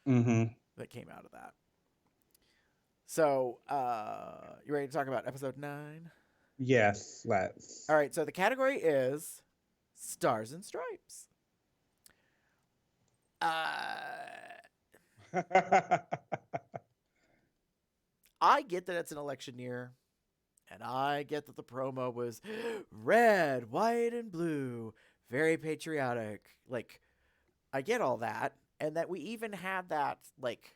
Mm-hmm. that came out of that. So you ready to talk about episode 9? Yes, All let's. right, so the category is Stars and Stripes. I get that it's an election year, and I get that the promo was red, white, and blue, very patriotic. Like, I get all that, and that we even had that, like,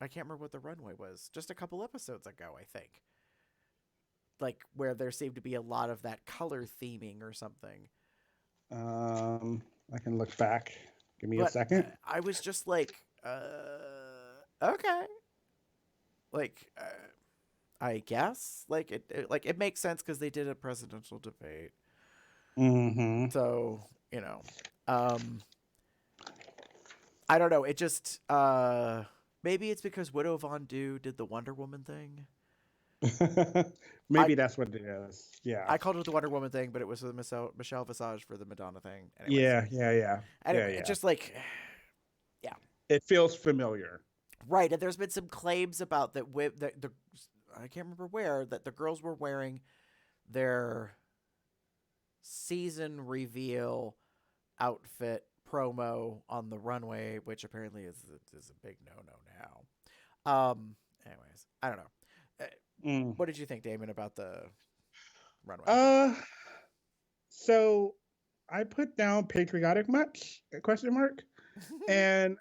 I can't remember what the runway was, just a couple episodes ago, I think. Like, where there seemed to be a lot of that color theming or something. I can look back. Give me a But second. I was just like, okay. Like, I guess. Like, it makes sense because they did a presidential debate. Mm-hmm. So, you know, um, I don't know. It just, maybe it's because Widow Von Du did the Wonder Woman thing. I Maybe that's what it is. Yeah. I called it the Wonder Woman thing, but it was the Michelle Visage for the Madonna thing. Anyways, Yeah. Yeah. Yeah. Yeah. anyway, it's Yeah. just like, yeah, It feels familiar. right. And there's been some claims about that. The I can't remember where that the girls were wearing their season reveal outfit promo on the runway, which apparently is a big no now. Anyways, I don't know. Mm. What did you think, Damon, about the runway? Uh, so I put down patriotic much? Question mark. And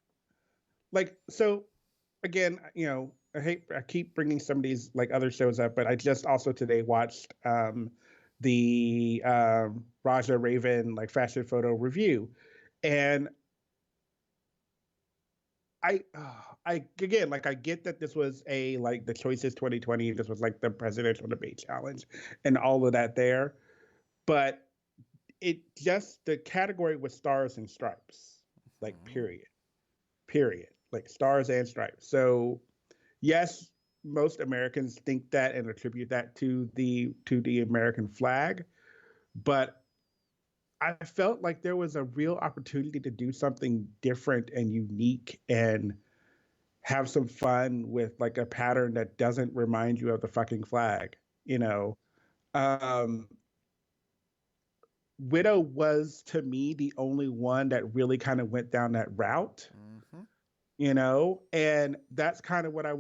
like, so again, I keep bringing some of these like other shows up, but I just also today watched the Raja Raven like fashion photo review, and I again, like, I get that this was a like the choices 2020. This was like the presidential debate challenge, and all of that there, but it just the category was stars and stripes, like period, like stars and stripes. So yes, most Americans think that and attribute that to the American flag, but I felt like there was a real opportunity to do something different and unique and have some fun with like a pattern that doesn't remind you of the fucking flag, you know. Um Widow was to me the only one that really kind of went down that route, Mm-hmm. and that's kind of what I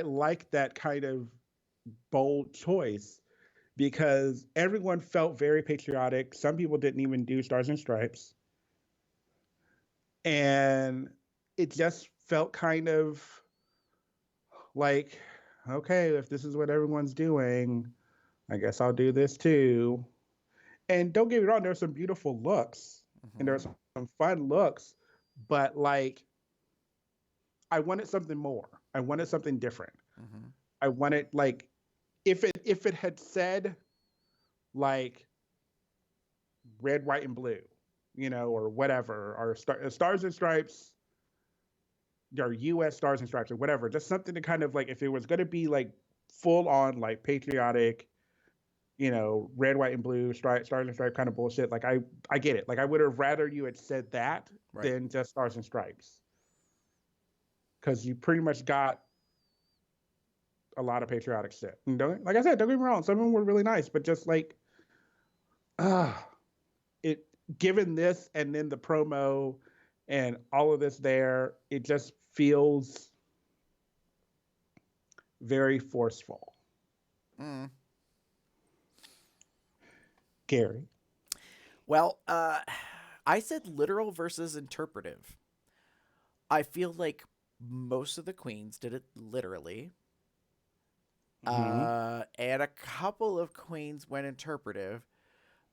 like that kind of bold choice because everyone felt very patriotic. Some people didn't even do stars and stripes, and it just felt kind of like, okay, if this is what everyone's doing, I guess I'll do this too. And don't get me wrong, there's some beautiful looks and Mm-hmm. there's some fun looks, but like I wanted something more. I wanted something different. Mm-hmm. I wanted like if it had said like red, white, and blue, or whatever, or stars and stripes, or U.S. stars and stripes, or whatever, just something to kind of like if it was going to be like full on like patriotic, red, white, and blue, stars and stripes kind of bullshit. Like I get it. Like I would have rather you had said that Right. than just stars and stripes, because you pretty much got a lot of patriotic shit. And like I said, don't get me wrong, some of them were really nice, but just like, it given this and then the promo and all of this there, it just feels very forceful. Mm. Gary. Well, I said literal versus interpretive. I feel like most of the queens did it literally. And a couple of queens went interpretive.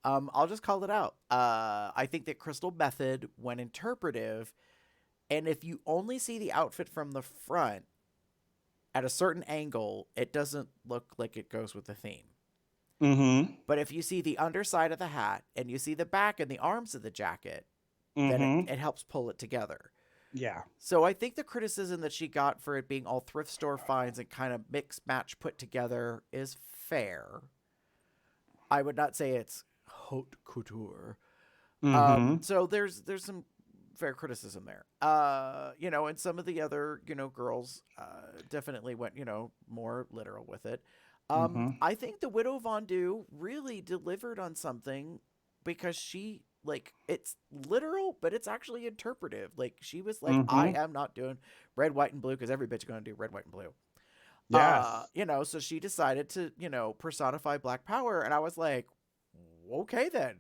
I'll just call it out. I think that Crystal Method went interpretive, and if you only see the outfit from the front at a certain angle, it doesn't look like it goes with the theme. Mm-hmm. But if you see the underside of the hat and you see the back and the arms of the jacket, then it helps pull it together. Yeah. So I think the criticism that she got for it being all thrift store finds and kind of mix match put together is fair. I would not say it's haute couture. So there's some fair criticism there. And some of the other, girls definitely went, more literal with it. I think the Widow Von Du really delivered on something because she, it's literal, but it's actually interpretive. Like, she was like, I am not doing red, white, and blue because every bitch going to do red, white, and blue. Yes. So she decided to, personify Black Power. And I was like, okay, then.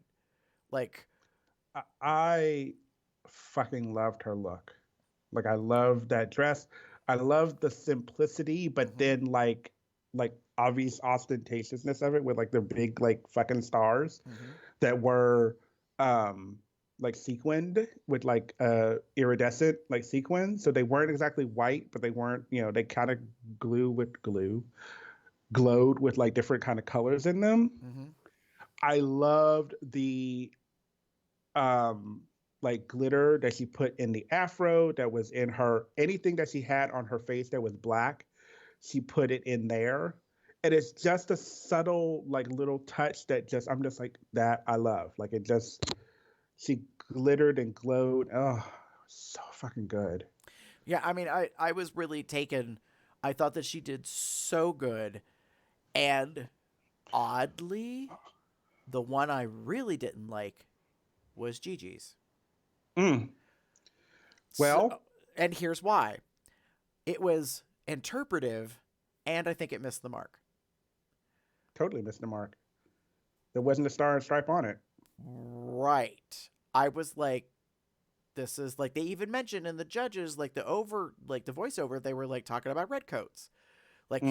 Like, I fucking loved her look. Like, I loved that dress. I loved the simplicity, but then like obvious ostentatiousness of it with like the big like fucking stars that were like sequined with like iridescent like sequins. So they weren't exactly white, but they weren't, they kind of glowed with like different kind of colors in them. I loved the like glitter that she put in the afro that was in her, anything that she had on her face that was black, she put it in there. And it's just a subtle like little touch that I'm just like, that I love. Like, it just, she glittered and glowed. Oh, so fucking good. Yeah, I mean, I was really taken. I thought that she did so good. And oddly, the one I really didn't like was Gigi's. Well, and here's why. It was interpretive, and I think it missed the mark. Totally missed the mark. There wasn't a star and stripe on it. Right. I was like, this is like, they even mentioned in the judges, like the voiceover, they were like talking about redcoats. Like,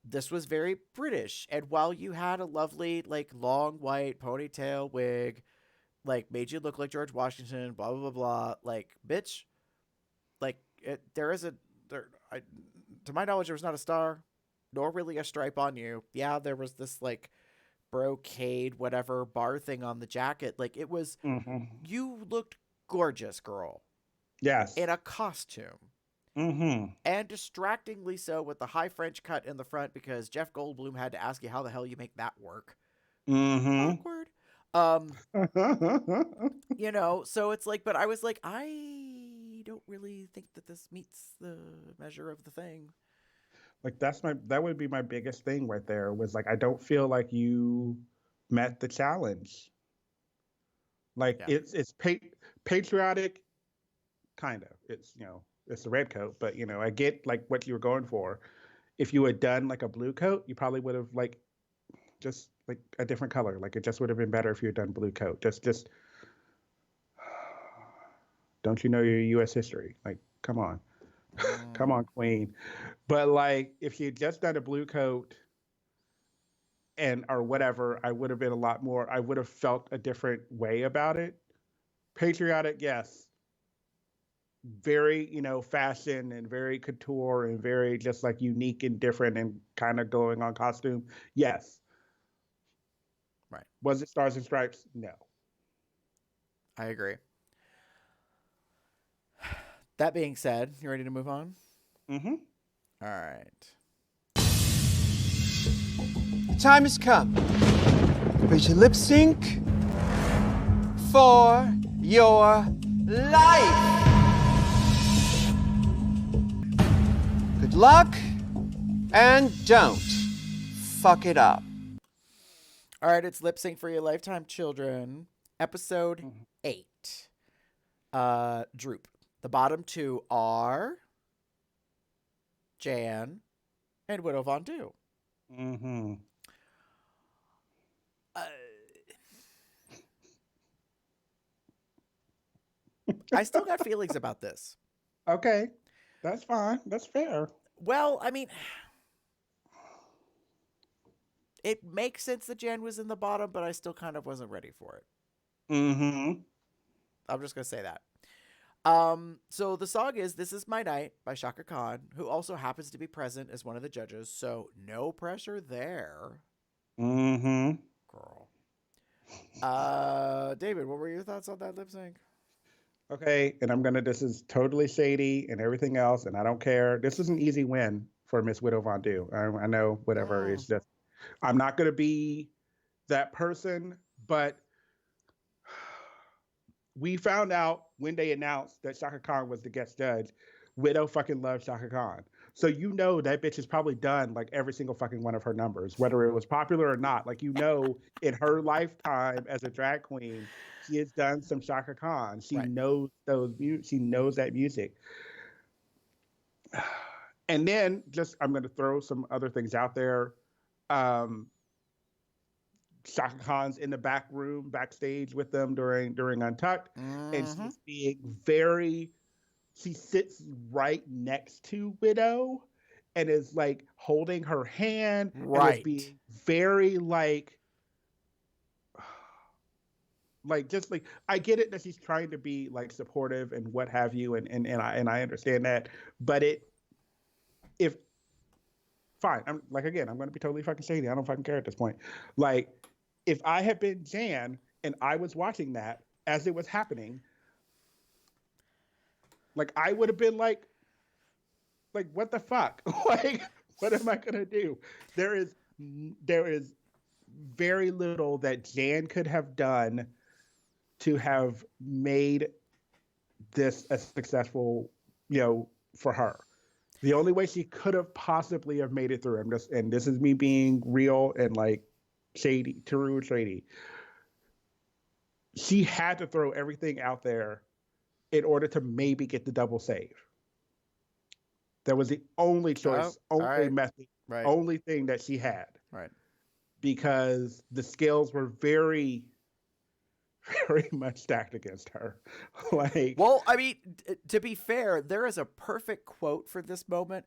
this was very British. And while you had a lovely, like, long white ponytail wig, like, made you look like George Washington, blah, blah, blah, blah, like, bitch, like, to my knowledge, there was not a star, nor really a stripe on you. Yeah, there was this, like, brocade, whatever, bar thing on the jacket. Like, it was, you looked gorgeous, girl. Yes. In a costume. And distractingly so with the high French cut in the front because Jeff Goldblum had to ask you how the hell you make that work. Awkward. So it's like, but I was like, I don't really think that this meets the measure of the thing. Like, that would be my biggest thing right there, was like, I don't feel like you met the challenge. Like, it's patriotic, kind of. It's, it's a red coat, but I get like what you were going for. If you had done like a blue coat, you probably would have like just like a different color. Like, it just would have been better if you had done blue coat. Just don't you know your U.S. history? Like, come on. Come on, queen. But like, if you had just done a blue coat or whatever, I would have been a lot more, I would have felt a different way about it. Patriotic, yes. Very, fashion and very couture and very just like unique and different and kind of going on costume. Yes. Right. Was it Stars and Stripes? No. I agree. That being said, you ready to move on? All right. The time has come for you to lip sync for your life. Good luck, and don't fuck it up. All right, it's Lip Sync for Your Lifetime Children, episode 8. Droop. The bottom two are Jan and Widow Von Du. I still got feelings about this. Okay. That's fine. That's fair. Well, I mean, it makes sense that Jan was in the bottom, but I still kind of wasn't ready for it. Mm-hmm. I'm just gonna say that. So the song is "This Is My Night" by Shaka Khan, who also happens to be present as one of the judges. So no pressure there, Mm-hmm. girl. David, what were your thoughts on that lip sync? Okay, and this is totally shady and everything else, and I don't care. This is an easy win for Miss Widow Von Du. I know, whatever. It's just, I'm not going to be that person, but we found out when they announced that Shaka Khan was the guest judge. Widow fucking loves Shaka Khan. So you know that bitch has probably done like every single fucking one of her numbers, whether it was popular or not. Like, you know, in her lifetime as a drag queen, she has done some Shaka Khan. She Right. knows she knows that music. And then just, I'm going to throw some other things out there. Shaka Khan's in the back room, backstage with them during Untucked, and she's being very. She sits right next to Widow, and is like holding her hand, and is being very just like, I get it that she's trying to be like supportive and what have you, and I understand that, but if fine, I'm like, again, I'm going to be totally fucking shady. I don't fucking care at this point. Like, if I had been Jan and I was watching that as it was happening, like, I would have been like, what the fuck? Like, what am I gonna do? There is very little that Jan could have done to have made this a successful, for her. The only way she could have possibly have made it through, and this is me being real and like shady, true shady. She had to throw everything out there in order to maybe get the double save. That was the only choice, method, only thing that she had. Right. Because the scales were very, very much stacked against her. Well, I mean, to be fair, there is a perfect quote for this moment,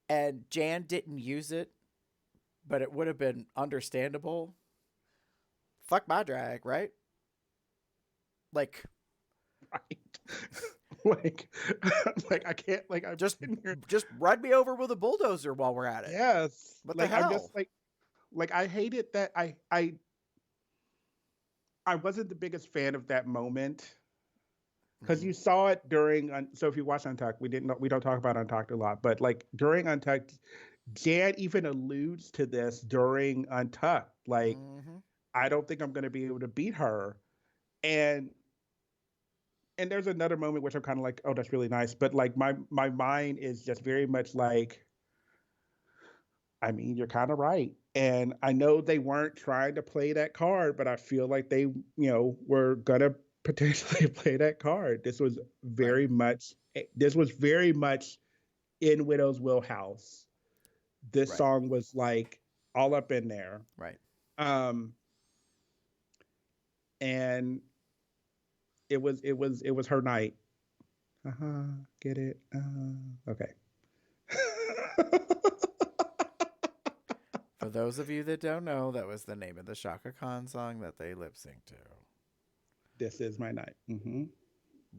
and Jan didn't use it, but it would have been understandable. Fuck my drag, right? Like, right. like I can't, like, I'm just run me over with a bulldozer while we're at it. Yes. What like, the hell? I'm just like I hated that. I wasn't the biggest fan of that moment, because you saw it during. So if you watch Untucked, we don't talk about Untucked a lot, but like during Untucked, Jan even alludes to this during Untucked. Like, I don't think I'm going to be able to beat her, and there's another moment which I'm kind of like, oh, that's really nice, but like my mind is just very much like, I mean, you're kind of right. And I know they weren't trying to play that card, but I feel like they, were going to potentially play that card. This was very much in Widow's wheelhouse. This song was like all up in there. Right. And it was her night. Get it? Okay. For those of you that don't know, that was the name of the Shaka Khan song that they lip synced to. This Is My Night. Mm-hmm.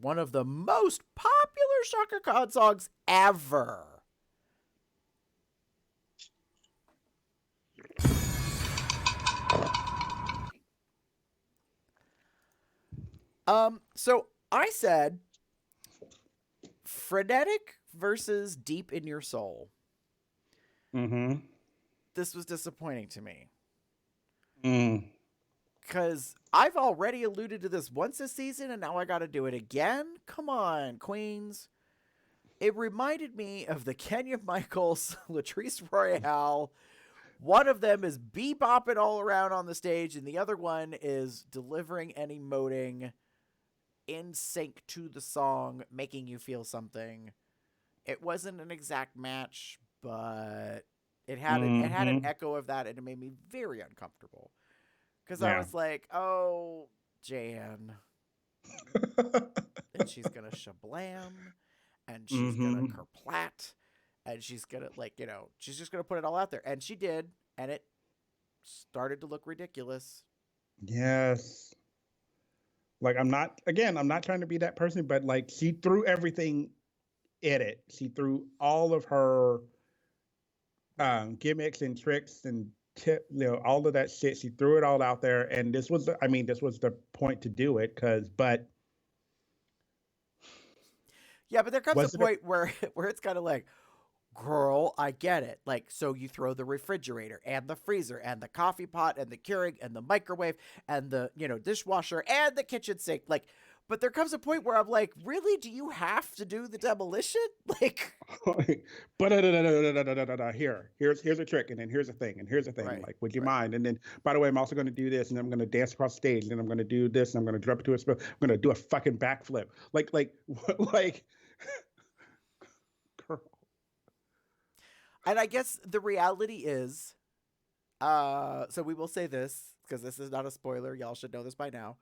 One of the most popular Shaka Khan songs ever. So I said frenetic versus deep in your soul. Mm-hmm. This was disappointing to me. Because I've already alluded to this once this season, and now I got to do it again? Come on, queens. It reminded me of the Kenya Michaels, Latrice Royale. One of them is bebopping all around on the stage, and the other one is delivering and emoting in sync to the song, making you feel something. It wasn't an exact match, but it had an echo of that, and it made me very uncomfortable. Because I was like, oh, Jan. And she's going to shablam, and she's going to kerplat, and she's going to, she's just going to put it all out there. And she did, and it started to look ridiculous. Yes. Like I'm not trying to be that person, but like she threw everything at it. She threw all of her gimmicks and tricks and all of that shit. She threw it all out there, and this was the point to do it. But Yeah, but there comes a was it a, point where it's kind of like, girl, I get it. Like, so you throw the refrigerator and the freezer and the coffee pot and the Keurig and the microwave and the, dishwasher and the kitchen sink. Like, but there comes a point where I'm like, really? Do you have to do the demolition? Like, but here's a trick, and then here's a thing, and here's a thing. Right, Like, would you right. mind? And then, by the way, I'm also going to do this, and I'm going to dance across the stage, and I'm going to do this, and I'm going to drop it to a spin. I'm going to do a fucking backflip. Like, girl. And I guess the reality is, so we will say this because this is not a spoiler. Y'all should know this by now.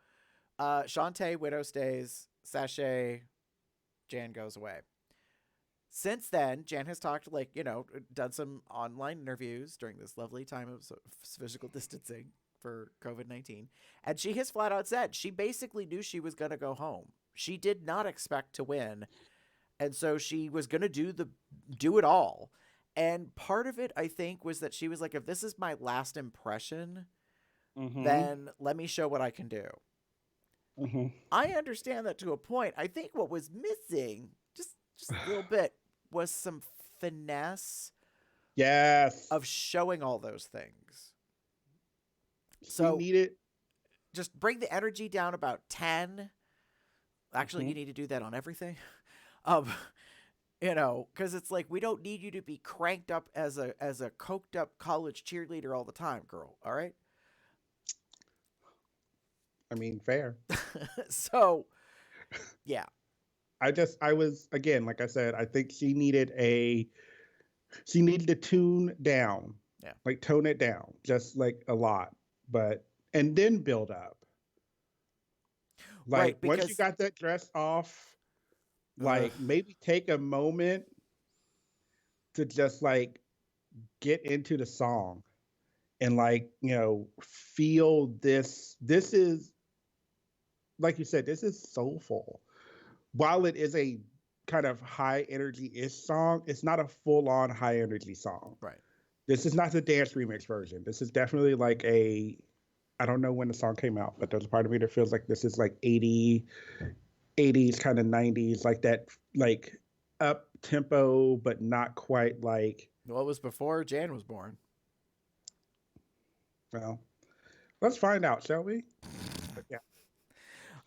Shantae, Widow stays, Sashay, Jan goes away. Since then, Jan has talked, done some online interviews during this lovely time of physical distancing for COVID-19. And she has flat out said she basically knew she was going to go home. She did not expect to win. And so she was going to do it all. And part of it, I think, was that she was like, if this is my last impression, then let me show what I can do. I understand that to a point. I think what was missing, just a little bit, was some finesse. Yes. Of showing all those things. So need it. Just bring the energy down about 10. Actually, you need to do that on everything. Because it's like, we don't need you to be cranked up as a coked up college cheerleader all the time, girl. All right. I mean, fair. So, yeah. I was, again, like I said, I think she needed to tune down. Yeah. Like tone it down just like a lot, and then build up. Like right, because, once you got that dress off, like maybe take a moment to just like get into the song and feel this. This is, like you said, this is soulful. While it is a kind of high energy-ish song, it's not a full-on high energy song. Right. This is not the dance remix version. This is definitely like I don't know when the song came out, but there's a part of me that feels like this is like 80s kind of 90s, like that, like up tempo, but not quite like. Well, it was before Jan was born. Well, let's find out, shall we? But yeah.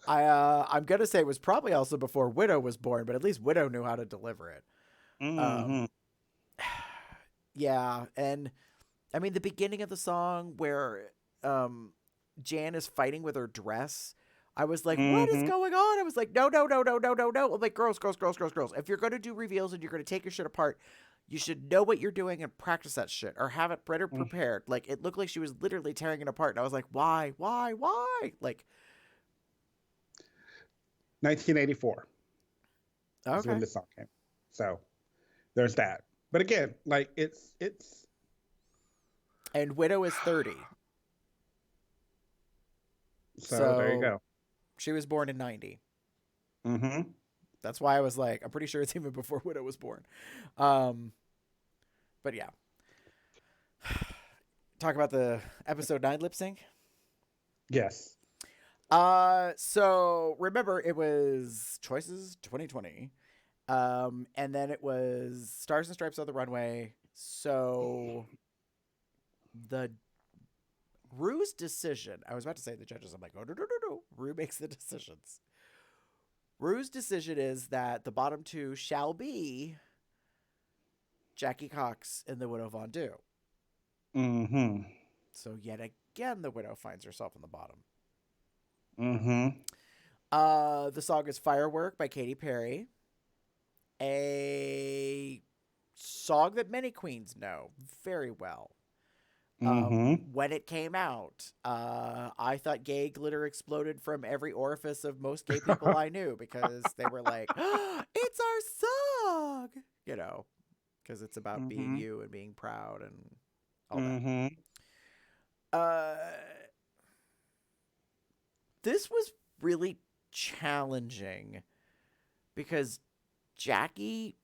I'm gonna say it was probably also before Widow was born, but at least Widow knew how to deliver it. Yeah, and I mean the beginning of the song where Jan is fighting with her dress. I was like, what is going on? I was like, no. I'm like, girls. If you're gonna do reveals and you're gonna take your shit apart, you should know what you're doing and practice that shit, or have it better prepared. Like, it looked like she was literally tearing it apart, and I was like, why? Like. 1984. Okay. That's when the song came. So there's that. But again, like it's. And Widow is 30. So there you go. She was born in 90. Mm-hmm. That's why I was like, I'm pretty sure it's even before Widow was born. But yeah. Talk about the episode 9 lip sync. Yes. So remember, it was Choices 2020. And then it was Stars and Stripes on the Runway. So the Ru's decision, I was about to say the judges, I'm like, oh, no. Ru makes the decisions. Ru's decision is that the bottom two shall be Jackie Cox and the Widow Von Du. Mm-hmm. So yet again, the Widow finds herself in the bottom. Mm-hmm. The song is Firework by Katy Perry. A song that many queens know very well. When it came out, I thought gay glitter exploded from every orifice of most gay people I knew, because they were like, oh, it's our song, because it's about being you and being proud and all that. Uh, this was really challenging because Jackie,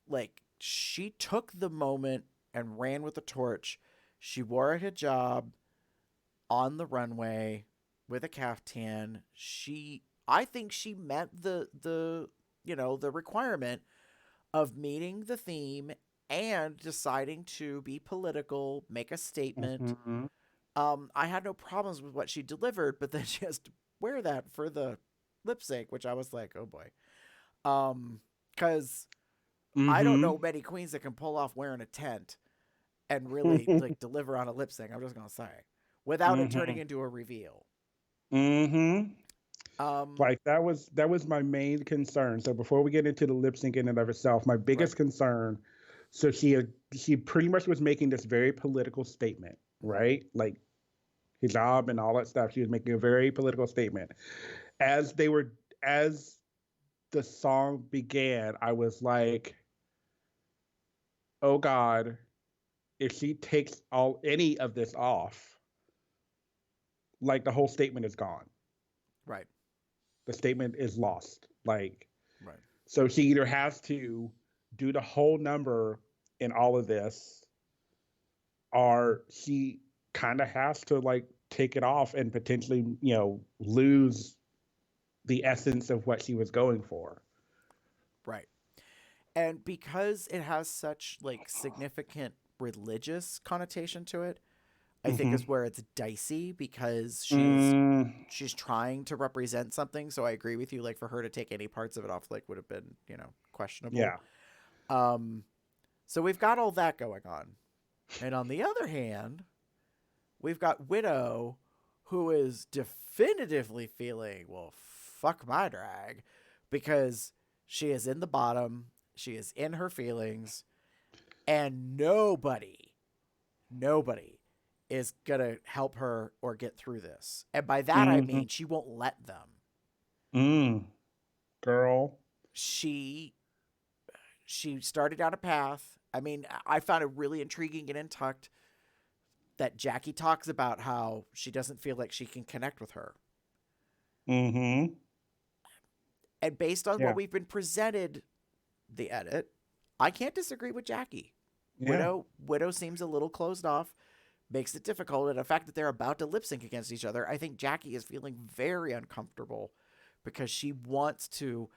like, she took the moment and ran with the torch. She wore a hijab on the runway with a caftan. I think she met the requirement of meeting the theme and deciding to be political, make a statement. Mm-hmm. I had no problems with what she delivered, but then she has to wear that for the lip sync, which I was like, oh boy. Because I don't Mm-hmm. know many queens that can pull off wearing a tent and really like deliver on a lip sync. I'm just gonna say, without it turning Mm-hmm. into a reveal. Mm-hmm. Um, Like that was my main concern. So before we get into the lip sync in and of itself, my right. biggest concern. So she pretty much was making this very political statement, Mm-hmm. right? Like hijab and all that stuff. She was making a very political statement. As the song began, I was like, oh God, if she takes any of this off, like the whole statement is gone. Right. The statement is lost. Like, Right. so she either has to do the whole number in all of this, or she kind of has to like take it off and potentially, lose the essence of what she was going for. Right. And because it has such like significant religious connotation to it, I think Mm-hmm. is where it's dicey because Mm, she's trying to represent something. So I agree with you. Like for her to take any parts of it off, like would have been questionable. yeah. Um, so we've got all that going on, and on the other hand, we've got Widow, who is definitively feeling well, fuck my drag, because she is in the bottom, she is in her feelings, and nobody is gonna help her or get through this. And by that I Mm-hmm. mean she won't let them. Mm, girl. She started down a path. I mean, I found it really intriguing and intucked that Jackie talks about how she doesn't feel like she can connect with her. Mm-hmm. And based on what Yeah. we've been presented, the edit, I can't disagree with Jackie. Yeah. Widow seems a little closed off, makes it difficult, and the fact that they're about to lip sync against each other, I think Jackie is feeling very uncomfortable because she wants to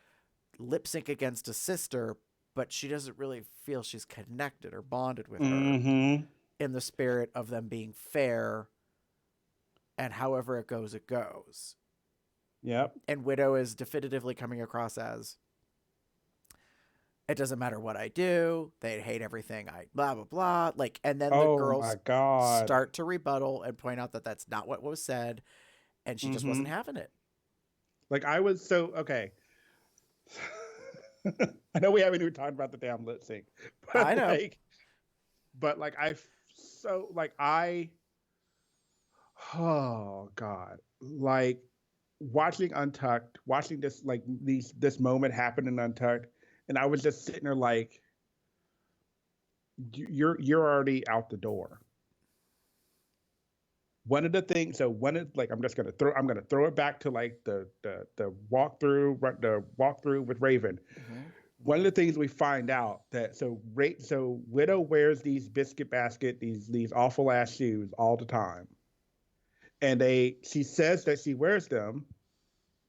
lip sync against a sister, but she doesn't really feel she's connected or bonded with her Mm-hmm. in the spirit of them being fair, and however it goes, it goes. Yep. And Widow is definitively coming across as, it doesn't matter what I do, they hate everything I blah blah blah, like, and then the Oh my girls God. start to rebuttal and point out that that's not what was said, and she just Mm-hmm. wasn't having it. Like I was so okay. I know we haven't even talked about the damn lip sync, I but know. like I so like I oh God, like watching Untucked, watching this like this moment happen in Untucked, and I was just sitting there like, you're already out the door. One of the things, so one of like I'm gonna throw it back to like the walkthrough with Raven. Mm-hmm. One of the things we find out that so Widow wears these biscuit basket, these awful ass shoes all the time, and she says that she wears them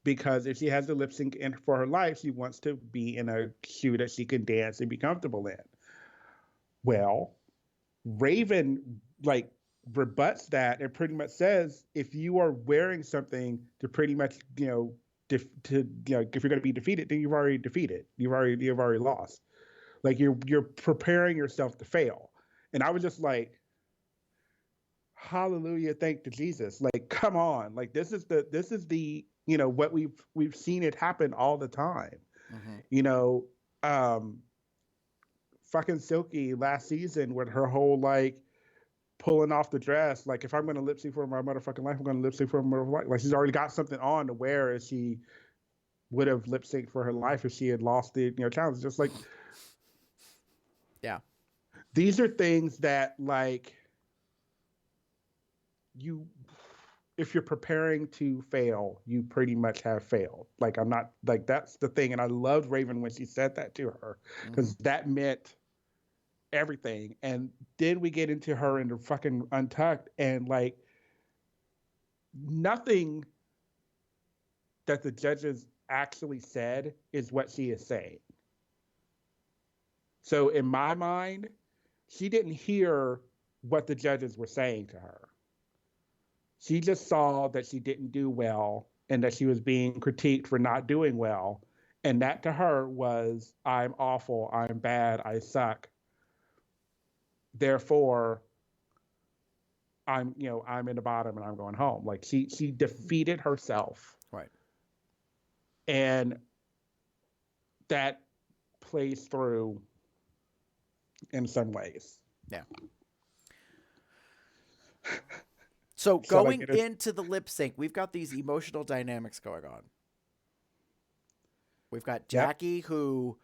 because if she has the lip sync in for her life, she wants to be in a shoe that she can dance and be comfortable in. Well, Raven like rebuts that and pretty much says if you are wearing something to pretty much if you're going to be defeated, then you've already defeated. You've already lost. Like you're preparing yourself to fail. And I was just like, hallelujah, thank to Jesus. Like, come on. Like this is the what we've seen it happen all the time. Mm-hmm. You know, fucking Silky last season with her whole like pulling off the dress. Like if I'm going to lip sync for my motherfucking life, I'm going to lip sync for my motherfucking life. Like she's already got something on to wear as she would have lip synced for her life if she had lost the challenge. Just like, Yeah. these are things that like you if you're preparing to fail, you pretty much have failed. Like I'm not like that's the thing. And I loved Raven when she said that to her because that meant everything. And then we get into her in the fucking Untucked and like nothing that the judges actually said is what she is saying. So in my mind, she didn't hear what the judges were saying to her. She just saw that she didn't do well and that she was being critiqued for not doing well. And that to her was, I'm awful, I'm bad, I suck. Therefore, I'm in the bottom and I'm going home. Like she defeated herself. Right. And that plays through in some ways. Yeah. So going into the lip sync, we've got these emotional dynamics going on. We've got Jackie who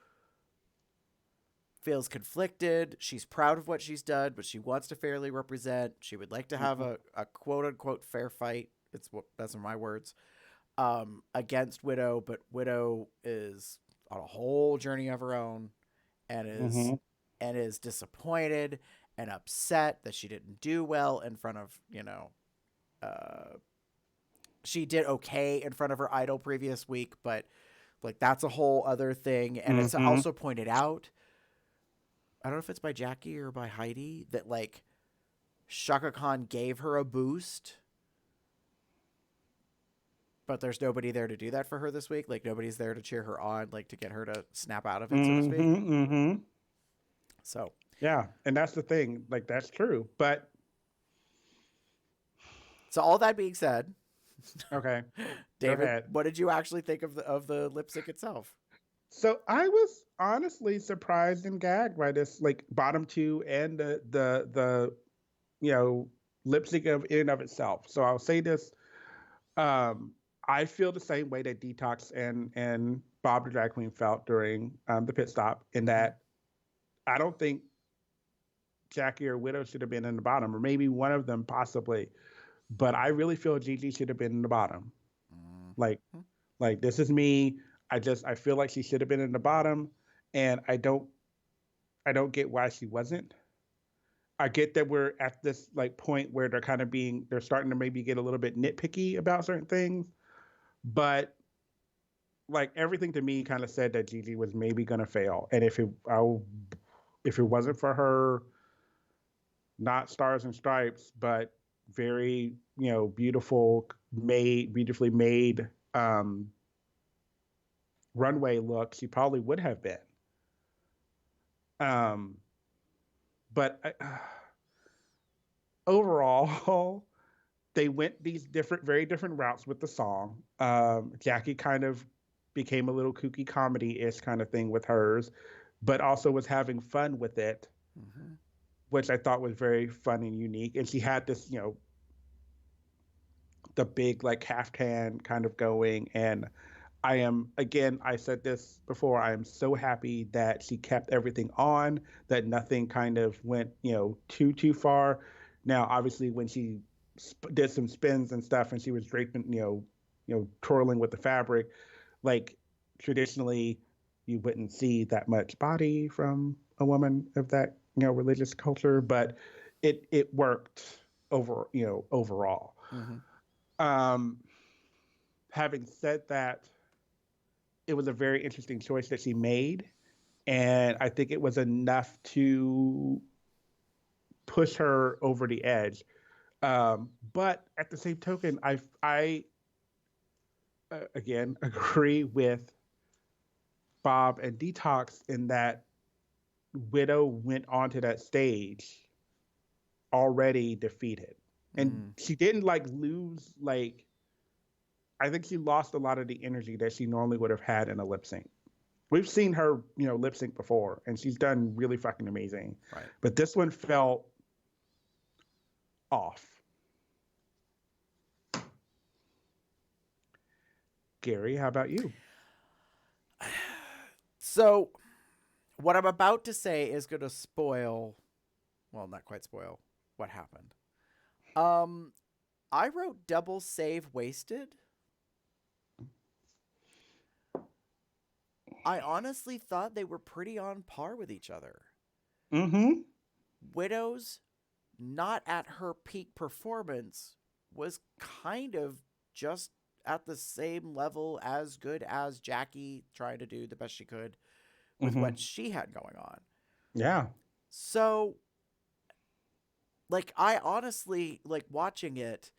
feels conflicted. She's proud of what she's done, but she wants to fairly represent. She would like to have a quote unquote fair fight. That's my words. Against Widow, but Widow is on a whole journey of her own and is disappointed and upset that she didn't do well in front of, she did okay in front of her idol previous week, but like that's a whole other thing. And it's also pointed out, I don't know if it's by Jackie or by Heidi, that like Shaka Khan gave her a boost, but there's nobody there to do that for her this week. Like nobody's there to cheer her on, like to get her to snap out of it, so to speak. So yeah, and that's the thing. Like that's true, but so all that being said, okay, David, what did you actually think of the lip sync itself? So I was honestly surprised and gagged by this, like bottom two and the lip sync in and of itself. So I'll say this. I feel the same way that Detox and Bob the Drag Queen felt during the pit stop, in that I don't think Jackie or Widow should have been in the bottom, or maybe one of them possibly, but I really feel Gigi should have been in the bottom. Like this is me. I feel like she should have been in the bottom, and I don't get why she wasn't. I get that we're at this like point where they're starting to maybe get a little bit nitpicky about certain things, but like everything to me kind of said that Gigi was maybe going to fail. And if it wasn't for her, not stars and stripes, but very, beautifully made runway look, she probably would have been. But overall, they went these very different routes with the song. Jackie kind of became a little kooky comedy-ish kind of thing with hers, but also was having fun with it, which I thought was very fun and unique. And she had this, the big like caftan kind of going. And I said this before, I am so happy that she kept everything on, that nothing kind of went, too far. Now, obviously, when she did some spins and stuff and she was draping, twirling with the fabric, like traditionally you wouldn't see that much body from a woman of that, religious culture, but it worked overall. Having said that, it was a very interesting choice that she made, and I think it was enough to push her over the edge. But at the same token, I again agree with Bob and Detox in that Widow went onto that stage already defeated, and she didn't lose. I think she lost a lot of the energy that she normally would have had in a lip sync. We've seen her, lip sync before, and she's done really fucking amazing. Right. But this one felt off. Gary, how about you? So, what I'm about to say is going to spoil, well, not quite spoil what happened. I wrote double save wasted. I honestly thought they were pretty on par with each other. Mm-hmm. Widow's not at her peak performance was kind of just at the same level as good as Jackie trying to do the best she could with Mm-hmm. what she had going on. Yeah. So, like, I honestly, like, watching it,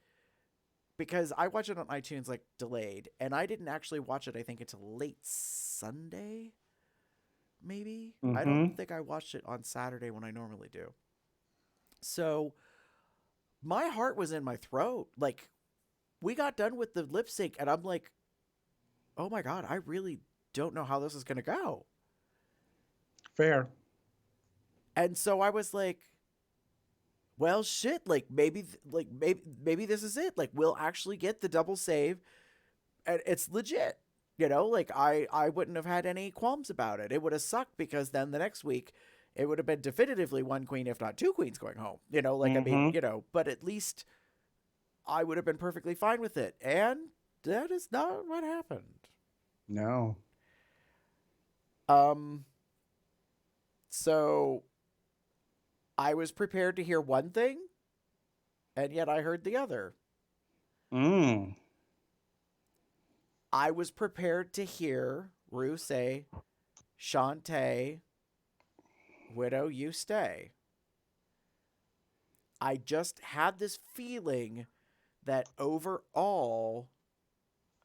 because I watch it on iTunes, like, delayed, and I didn't actually watch it, I think, until late Sunday, maybe? I don't Mm-hmm. think I watched it on Saturday when I normally do. So, my heart was in my throat. Like, we got done with the lip sync, and I'm like, oh my God, I really don't know how this is going to go. Fair. And so I was like, well, shit, like maybe this is it. Like we'll actually get the double save and it's legit. You know, like I wouldn't have had any qualms about it. It would have sucked because then the next week it would have been definitively one queen, if not two queens going home. You know, like I mean, Mm-hmm. you know, but at least I would have been perfectly fine with it. And that is not what happened. No. So I was prepared to hear one thing, and yet I heard the other. Mm. I was prepared to hear Rue say, Shantae, Widow, you stay. I just had this feeling that overall,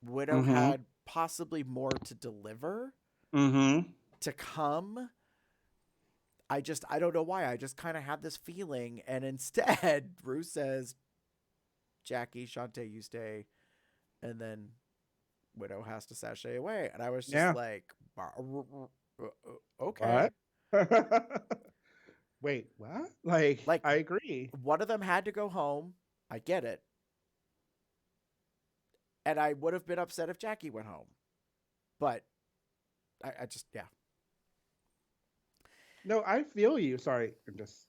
Widow Mm-hmm. had possibly more to deliver, Mm-hmm. to come. I don't know why. I just kind of had this feeling. And instead, Rue says, Jackie, Shantae, you stay. And then Widow has to sashay away. And I was just Yeah. like, okay. What? Wait, what? Like, Like, I agree. one of them had to go home. I get it. And I would have been upset if Jackie went home. But I just, yeah. No, I feel you. Sorry, I'm just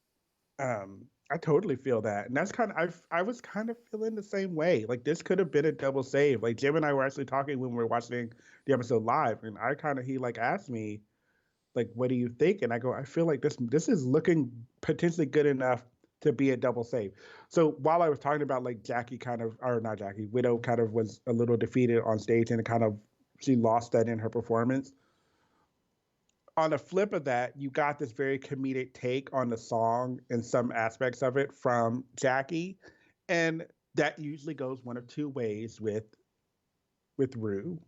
I totally feel that. And that's kind of I was kind of feeling the same way. Like this could have been a double save. Like Jim and I were actually talking when we were watching the episode live, and I kind of he like asked me, like, what do you think? And I go, I feel like this is looking potentially good enough to be a double save. So while I was talking about like Jackie kind of, or not Jackie, Widow kind of was a little defeated on stage and kind of she lost that in her performance. On the flip of that, you got this very comedic take on the song and some aspects of it from Jackie, and that usually goes one of two ways with Rue.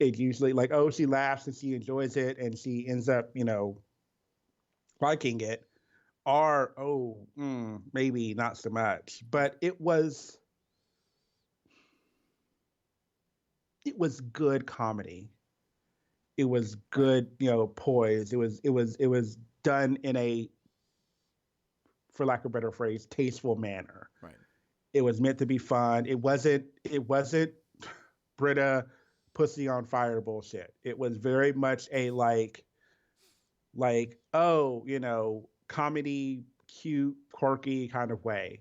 It usually like, oh, she laughs and she enjoys it and she ends up, liking it, or maybe not so much. But it was good comedy. It was Right. good, poise. It was done in a, for lack of a better phrase, tasteful manner. Right. It was meant to be fun. It wasn't Britta pussy on fire bullshit. It was very much a oh, comedy, cute, quirky kind of way.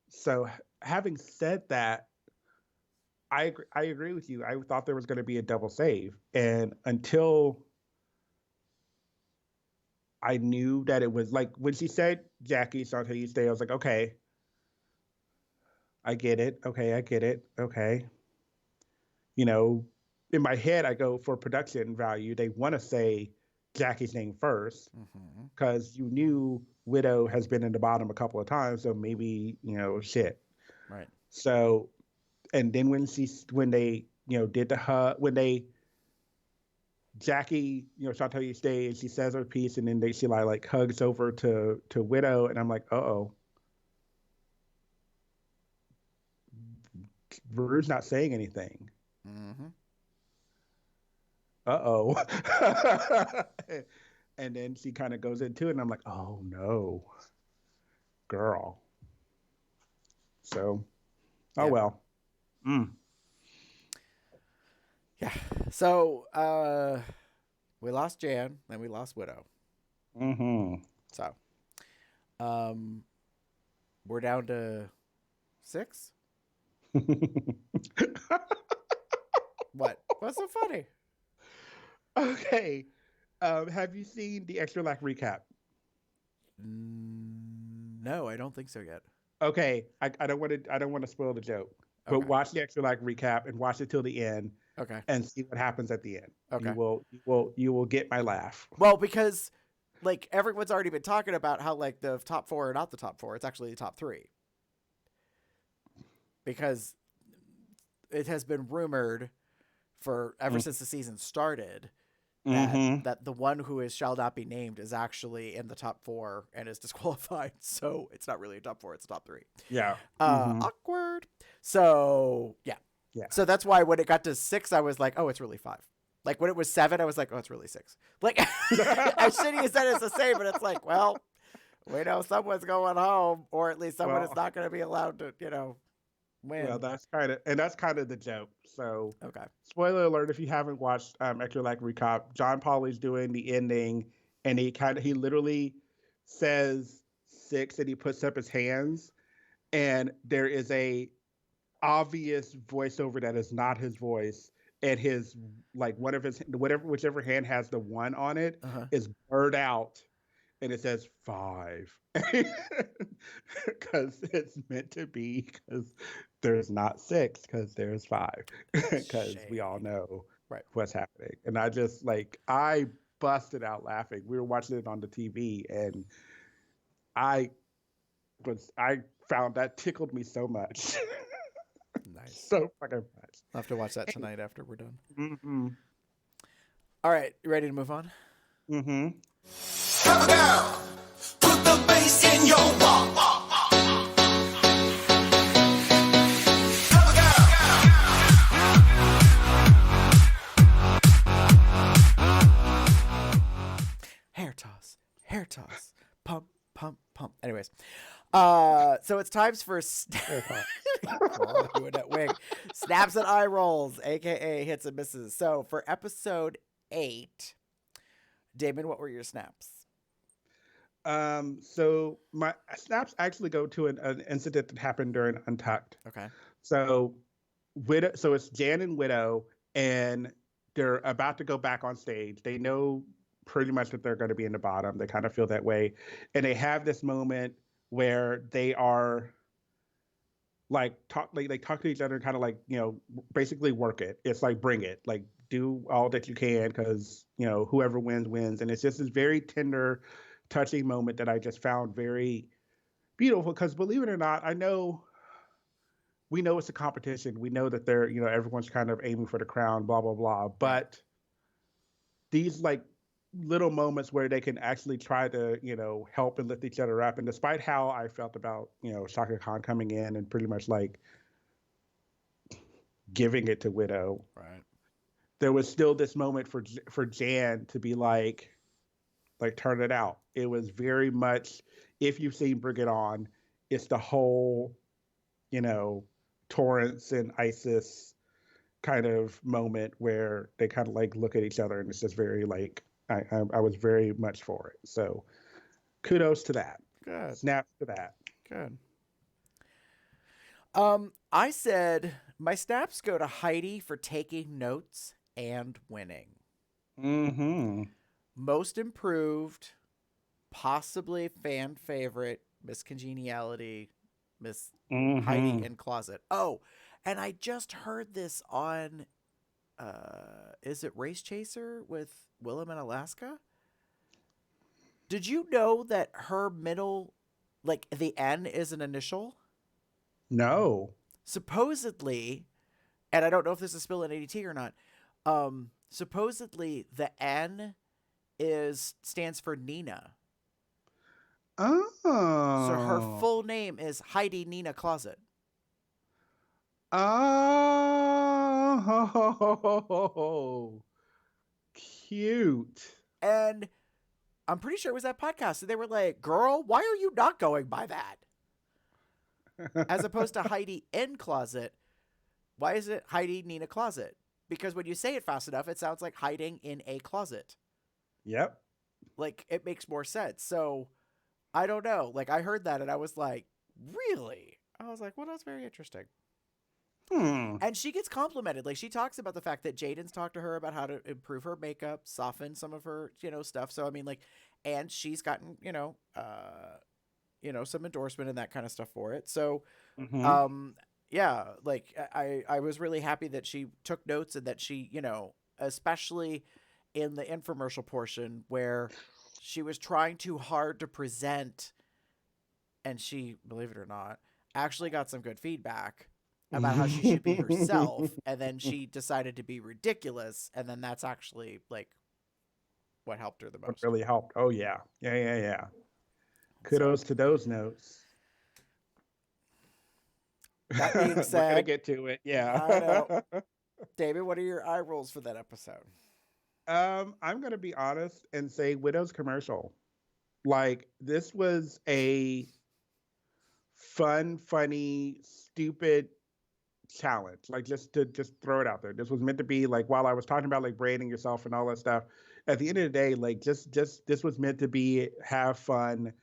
So having said that, I agree with you. I thought there was going to be a double save, and until I knew that it was like when she said Jackie, so until you stay, I was like, okay, I get it. Okay, I get it. Okay, you know, in my head, I go for production value. They want to say Jackie's name first Mm-hmm. because you knew Widow has been in the bottom a couple of times, so maybe shit. Right. So, and then when they did the hug when they Jackie Chantel stay and she says her piece and then she like hugs over to Widow and I'm like uh-oh, Rue's not saying anything. Mm-hmm. Uh-oh. And then she kind of goes into it and I'm like, oh no, girl. So oh Yeah. well. Yeah. So we lost Jan, then we lost Widow. Mm-hmm. So we're down to 6? What? What's so funny? Okay. Have you seen the Extra Life recap? No, I don't think so yet. Okay, I don't want to spoil the joke, but Okay. watch the Extra Life recap and watch it till the end Okay. and see what happens at the end. Okay. You will get my laugh. Well, because like everyone's already been talking about how like the top 4 are not the top 4. It's actually the top 3. Because it has been rumored for ever since the season started that the one who shall not be named is actually in the top 4 and is disqualified. So it's not really a top 4; it's a top 3. Yeah. Awkward. So yeah. So that's why when it got to 6, I was like, oh, it's really 5. Like when it was 7, I was like, oh, it's really 6. Like as shitty as that is to say, but it's like, well, we know someone's going home, or at least someone is not going to be allowed to, win. Well, that's kind of the joke. So, Okay. Spoiler alert: if you haven't watched Extra Life recap, John Pauly's doing the ending, and he literally says 6, and he puts up his hands, and there is a obvious voiceover that is not his voice, and his like one of his whichever hand has the 1 on it is blurred out, and it says 5 because it's meant to be, because there's not 6, because there's 5, because we all know what's happening. And I busted out laughing. We were watching it on the TV, and I found that tickled me so much. Nice. So fucking much. I'll have to watch that tonight after we're done. Mm-hmm. All right, you ready to move on? Mm-hmm. Cover girl, put the bass in your walk. Cover girl. Hair toss, pump, pump, pump. Anyways, so it's times for doing that wig. Snaps and eye rolls, aka hits and misses. So for episode 8, Damon, what were your snaps? So my snaps actually go to an incident that happened during Untucked. Okay. So it's Jan and Widow, and they're about to go back on stage. They know pretty much that they're going to be in the bottom. They kind of feel that way, and they have this moment where they are like talk to each other, kind of like, basically work it. It's like, bring it, like do all that you can, because whoever wins. And it's just this very tender, touching moment that I just found very beautiful, because believe it or not, we know it's a competition. We know that they're, everyone's kind of aiming for the crown, blah, blah, blah. But these like little moments where they can actually try to, help and lift each other up. And despite how I felt about, Shaka Khan coming in and pretty much like giving it to Widow, right, there was still this moment for Jan to be like turn it out. It was very much, if you've seen Bring It On, it's the whole, Torrance and Isis kind of moment where they kind of like look at each other, and it's just very like, I was very much for it. So kudos to that. Good. Snaps to that. Good. I said my snaps go to Heidi for taking notes and winning. Mm-hmm. Most improved, possibly fan favorite, Miss Congeniality, Miss Heidi in Closet. Oh, and I just heard this on, is it Race Chaser with Willem in Alaska? Did you know that her middle, like the N is an initial? No. Supposedly, and I don't know if this is still in ADT or not, supposedly the N stands for Nina. Oh. So her full name is Heidi Nina Closet. Oh. Cute. And I'm pretty sure it was that podcast. So they were like, girl, why are you not going by that? As opposed to Heidi in Closet. Why is it Heidi Nina Closet? Because when you say it fast enough, it sounds like hiding in a closet. Yep. Like, it makes more sense. So, I don't know. Like, I heard that and I was like, really? I was like, well, that's very interesting. Hmm. And she gets complimented. Like, she talks about the fact that Jaden's talked to her about how to improve her makeup, soften some of her, stuff. So, I mean, like, and she's gotten, some endorsement and that kind of stuff for it. So, Mm-hmm. yeah, like I was really happy that she took notes and that she, especially in the infomercial portion where she was trying too hard to present, and she, believe it or not, actually got some good feedback about how she should be herself, and then she decided to be ridiculous, and then that's actually like what helped her the What most. really helped. Oh yeah. Yeah. So, Kudos to those notes. that being We're gonna said, get to it. I know. Yeah. David, what are your eye rolls for that episode? I'm gonna be honest and say Widow's commercial. Like, this was a fun, funny, stupid challenge. Like, just throw it out there. This was meant to be like, while I was talking about like branding yourself and all that stuff, at the end of the day, like, just this was meant to be have fun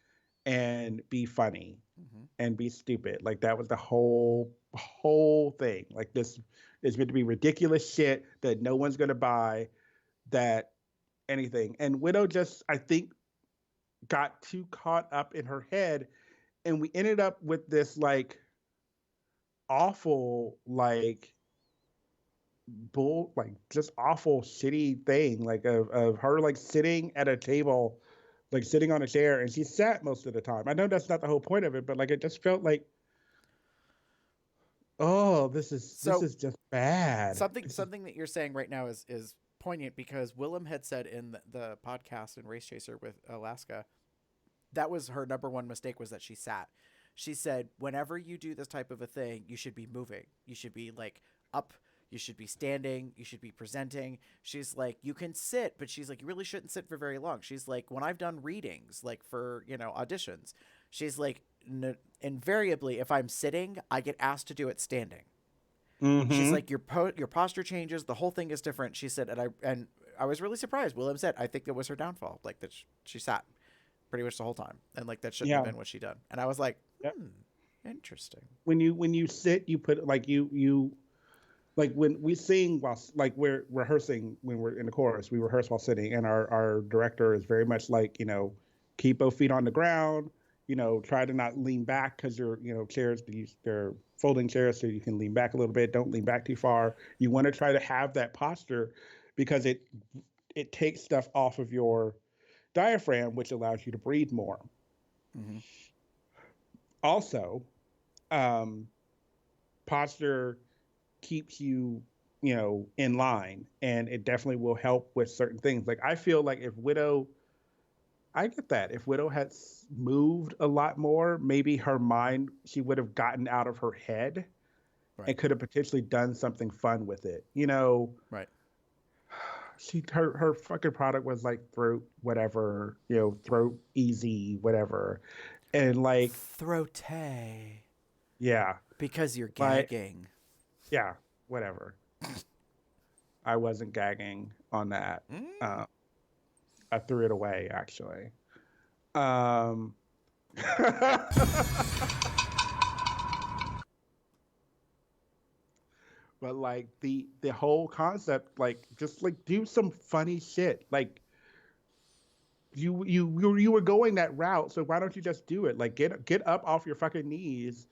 and be funny Mm-hmm. and be stupid. Like, that was the whole thing. Like, this is meant to be ridiculous shit that no one's gonna buy, that anything. And Widow just, I think, got too caught up in her head, and we ended up with this like awful, like like just awful shitty thing, like of her like sitting at a table, like sitting on a chair, and she sat most of the time. I know that's not the whole point of it, but like it just felt like, oh, this So is just bad. something that you're saying right now is poignant, because Willem had said in the podcast in Race Chaser with Alaska, that was her number one mistake, was that she sat. She said, whenever you do this type of a thing, you should be moving. You should be like up. You should be standing. You should be presenting. She's like, you can sit, but she's like, you really shouldn't sit for very long. She's like, when I've done readings, like for, auditions, she's like, invariably, if I'm sitting, I get asked to do it standing. Mm-hmm. She's like, your posture changes. The whole thing is different. She said, and I was really surprised. Willem said, I think that was her downfall. Like that she sat pretty much the whole time, and like that shouldn't have been what she done. And I was like, interesting. When you sit, you put like you like when we sing while like we're rehearsing, when we're in the chorus, we rehearse while sitting, and our director is very much like, keep both feet on the ground, try to not lean back, because your chairs, they're folding chairs, so you can lean back a little bit. Don't lean back too far. You want to try to have that posture, because it takes stuff off of your diaphragm, which allows you to breathe more. Mm-hmm. Also, posture keeps you, in line, and it definitely will help with certain things. Like, I feel like if Widow, I get that. If Widow had moved a lot more, maybe her mind, she would have gotten out of her head, Right. and could have potentially done something fun with it. Right. Her fucking product was like throat whatever, throat easy whatever, and like Throat. yeah, Because you're like, gagging. yeah, whatever. I wasn't gagging on that. I threw it away, actually. But like the whole concept, like, just like do some funny shit. Like, you were going that route, so why don't you just do it? Like, get up off your fucking knees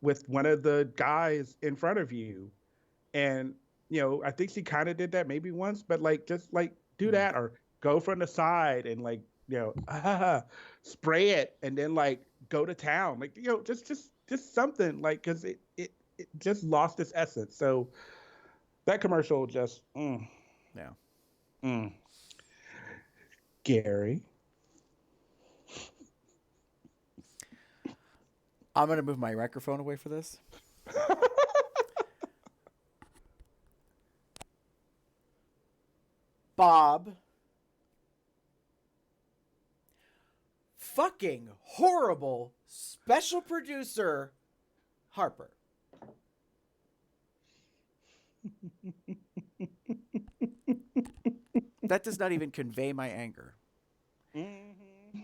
with one of the guys in front of you, and I think she kind of did that maybe once, but like, just like do that, or go from the side and like spray it, and then like go to town, like just something, like, because it just lost its essence. So that commercial just Gary. I'm gonna move my microphone away for this. Bob. Fucking horrible special producer Harper. That does not even convey my anger.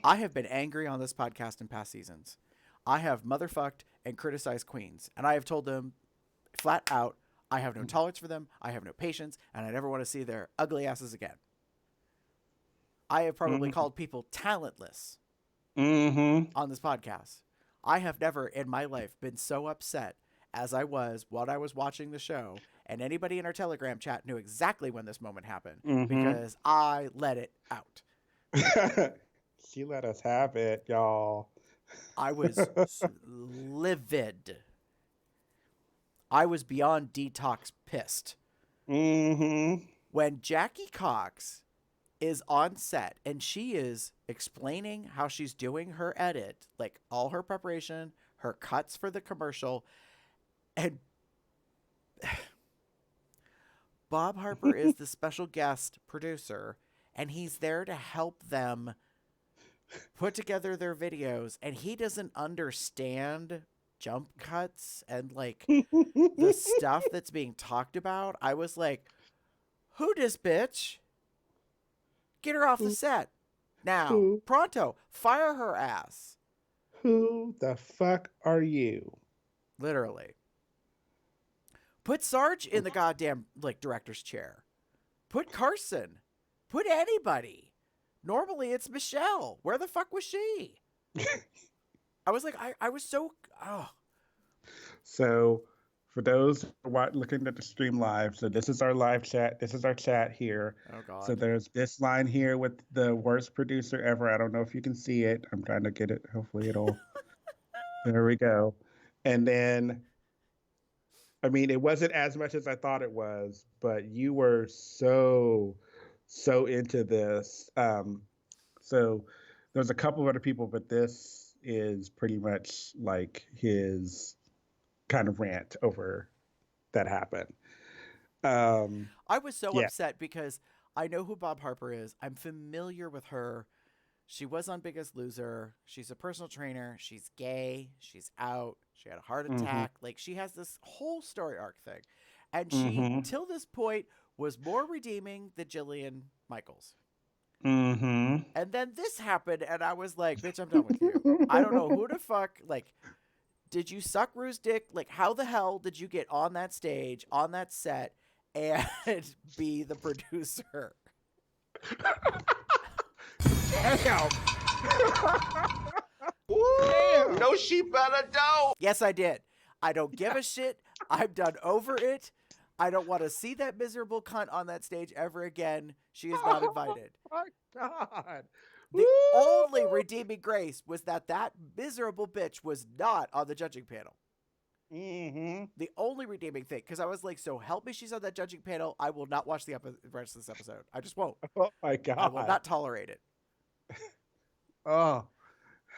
I have been angry on this podcast in past seasons. I have motherfucked and criticize queens. And I have told them flat out, I have no tolerance for them, I have no patience, and I never want to see their ugly asses again. I have probably called people talentless on this podcast. I have never in my life been so upset as I was while I was watching the show, and anybody in our Telegram chat knew exactly when this moment happened because I let it out. She let us have it, y'all. I was livid. I was beyond detox pissed. When Jackie Cox is on set and she is explaining how she's doing her edit, like all her preparation, her cuts for the commercial, and Bob Harper is the special guest producer, and he's there to help them put together their videos, and he doesn't understand jump cuts and like the stuff that's being talked about. I was like, who this bitch? Get her off the set now. Pronto. Fire her ass. Who the fuck are you? Literally. Put Sarge in the goddamn like director's chair. Put Carson. Put anybody. Normally it's Michelle. Where the fuck was she? I was like, I was so. Oh. So, for those looking at the stream live, so this is our live chat. This is our chat here. Oh God. So there's this line here with the worst producer ever. I don't know if you can see it. I'm trying to get it. Hopefully it'll. There we go. And then, I mean, it wasn't as much as I thought it was, but you were so into this. So there's a couple of other people, but this is pretty much like his kind of rant over that happened. I was so upset because I know who Bob Harper is. I'm familiar with her. She was on Biggest Loser. She's a personal trainer. She's gay. She's out. She had a heart attack. Like, she has this whole story arc thing. And she, till this point, was more redeeming than Jillian Michaels. And then this happened, and I was like, bitch, I'm done with you. I don't know who the fuck, like, did you suck Rue's dick? Like, how the hell did you get on that stage, on that set, and be the producer? Damn. Damn. No, she better don't. Yes, I did. I don't give a shit. I'm done over it. I don't want to see that miserable cunt on that stage ever again. She is not invited. Oh my God. The only redeeming grace was that miserable bitch was not on the judging panel. The only redeeming thing, because I was like, so help me, she's on that judging panel. I will not watch the rest of this episode. I just won't. Oh my God. I will not tolerate it. Oh.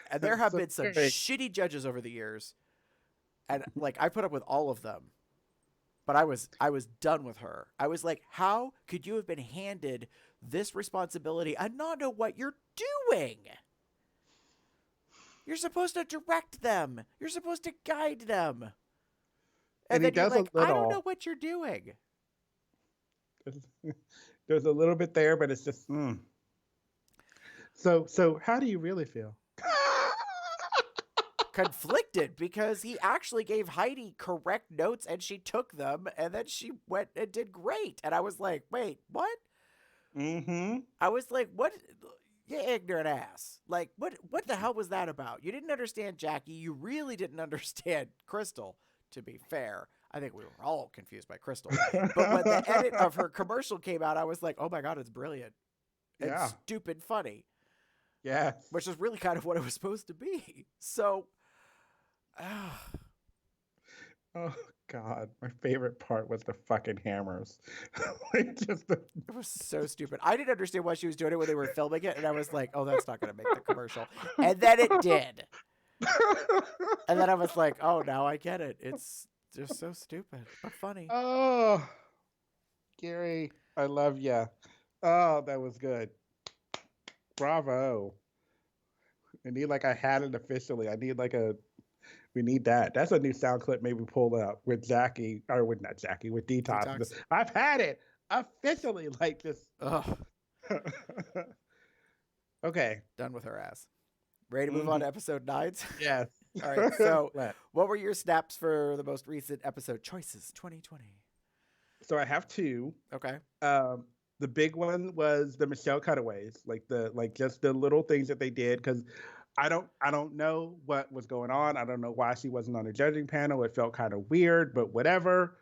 And there have been some shitty judges over the years. And like, I put up with all of them. But I was done with her. I was like, how could you have been handed this responsibility and not know what you're doing? You're supposed to direct them. You're supposed to guide them. And then you're like, I don't know what you're doing. There's a little bit there, but it's just. So how do you really feel? Conflicted, because he actually gave Heidi correct notes and she took them, and then she went and did great. And I was like, wait, what? I was like, what? You ignorant ass. Like, what the hell was that about? You didn't understand Jackie. You really didn't understand Crystal, to be fair. I think we were all confused by Crystal. But when the edit of her commercial came out, I was like, oh my God, it's brilliant. It's stupid funny. Yeah. Which is really kind of what it was supposed to be. So, oh God, my favorite part was the fucking hammers. It was so stupid. I didn't understand why she was doing it when they were filming it, and I was like, oh, that's not going to make the commercial. And then it did. And then I was like, oh, now I get it. It's just so stupid but funny. Oh, Gary, I love ya. Oh, that was good. Bravo. I need like I had it officially. I need like we need that. That's a new sound clip maybe pull up with Jackie, or with not Jackie, with Detox. I've had it officially, like this. Okay. Done with her ass. Ready to move on to episode 9? Yes. All right. So, Let. what were your snaps for the most recent episode choices 2020? So I have two. Okay. The big one was the Michelle cutaways, like just the little things that they did, because I don't know what was going on. I don't know why she wasn't on the judging panel. It felt kind of weird, but whatever.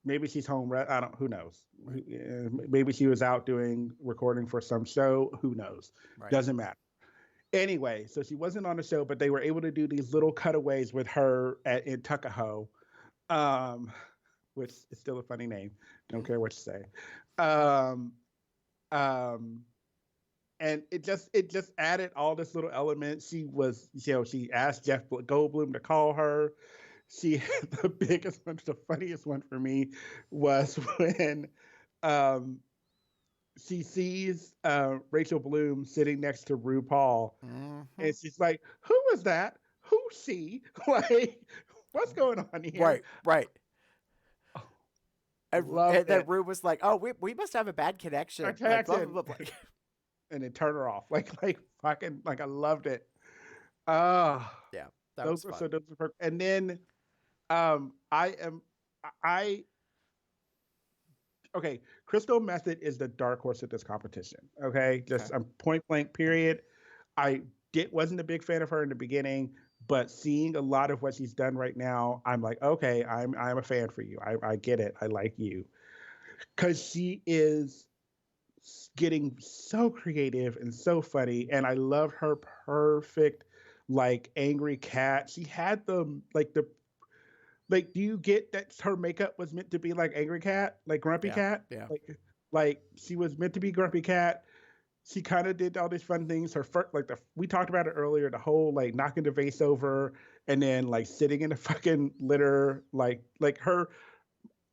Maybe she's home. I don't. Who knows? Maybe she was out doing recording for some show. Who knows? Right. Doesn't matter. Anyway, so she wasn't on the show, but they were able to do these little cutaways with her in Tuckahoe, which is still a funny name. Don't care what you say. Um, um, and it just added all this little element. She was, she asked Jeff Goldblum to call her. She the biggest one, the funniest one for me was when she sees Rachel Bloom sitting next to RuPaul, and she's like, "Who was that? Who's she? Like, what's going on here?" Right. And then it. Rue was like, "Oh, we must have a bad connection." A Like, blah, connection. blah, blah, blah. And then turn her off. Like fucking, like I loved it. Oh, Yeah, that was fun. those were perfect. And then I okay, Crystal Method is the dark horse of this competition. Okay, just point blank period. I wasn't a big fan of her in the beginning, but seeing a lot of what she's done right now, I'm like, okay, I'm a fan for you. I get it. I like you, because she is getting so creative and so funny, and I love her perfect like angry cat. She had the do you get that her makeup was meant to be like angry cat, like grumpy cat? Yeah. Like she was meant to be grumpy cat. She kind of did all these fun things. Her first, we talked about it earlier, the whole like knocking the vase over and then like sitting in the fucking litter, like her.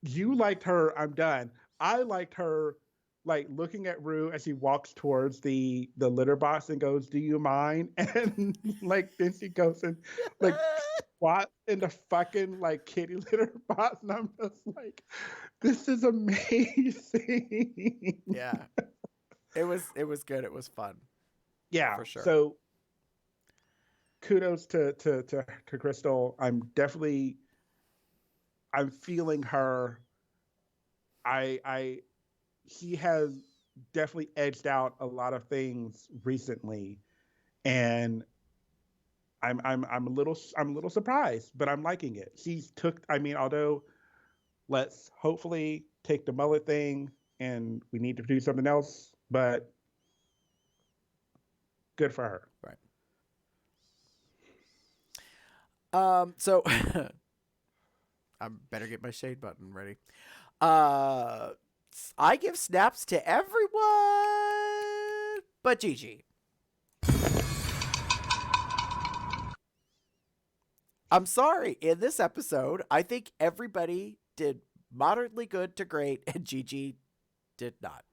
You liked her. I'm done. I liked her, like looking at Rue as she walks towards the litter box and goes, "Do you mind?" And like then she goes and like squats in the fucking like kitty litter box, and I'm just like, this is amazing. Yeah. It was good. It was fun. Yeah, for sure. So kudos to Crystal. I'm feeling her. She has definitely edged out a lot of things recently, and I'm a little surprised, but I'm liking it. Although let's hopefully take the mullet thing and we need to do something else, but good for her. Right. So I better get my shade button ready. I give snaps to everyone but Gigi. I'm sorry. In this episode, I think everybody did moderately good to great, and Gigi did not.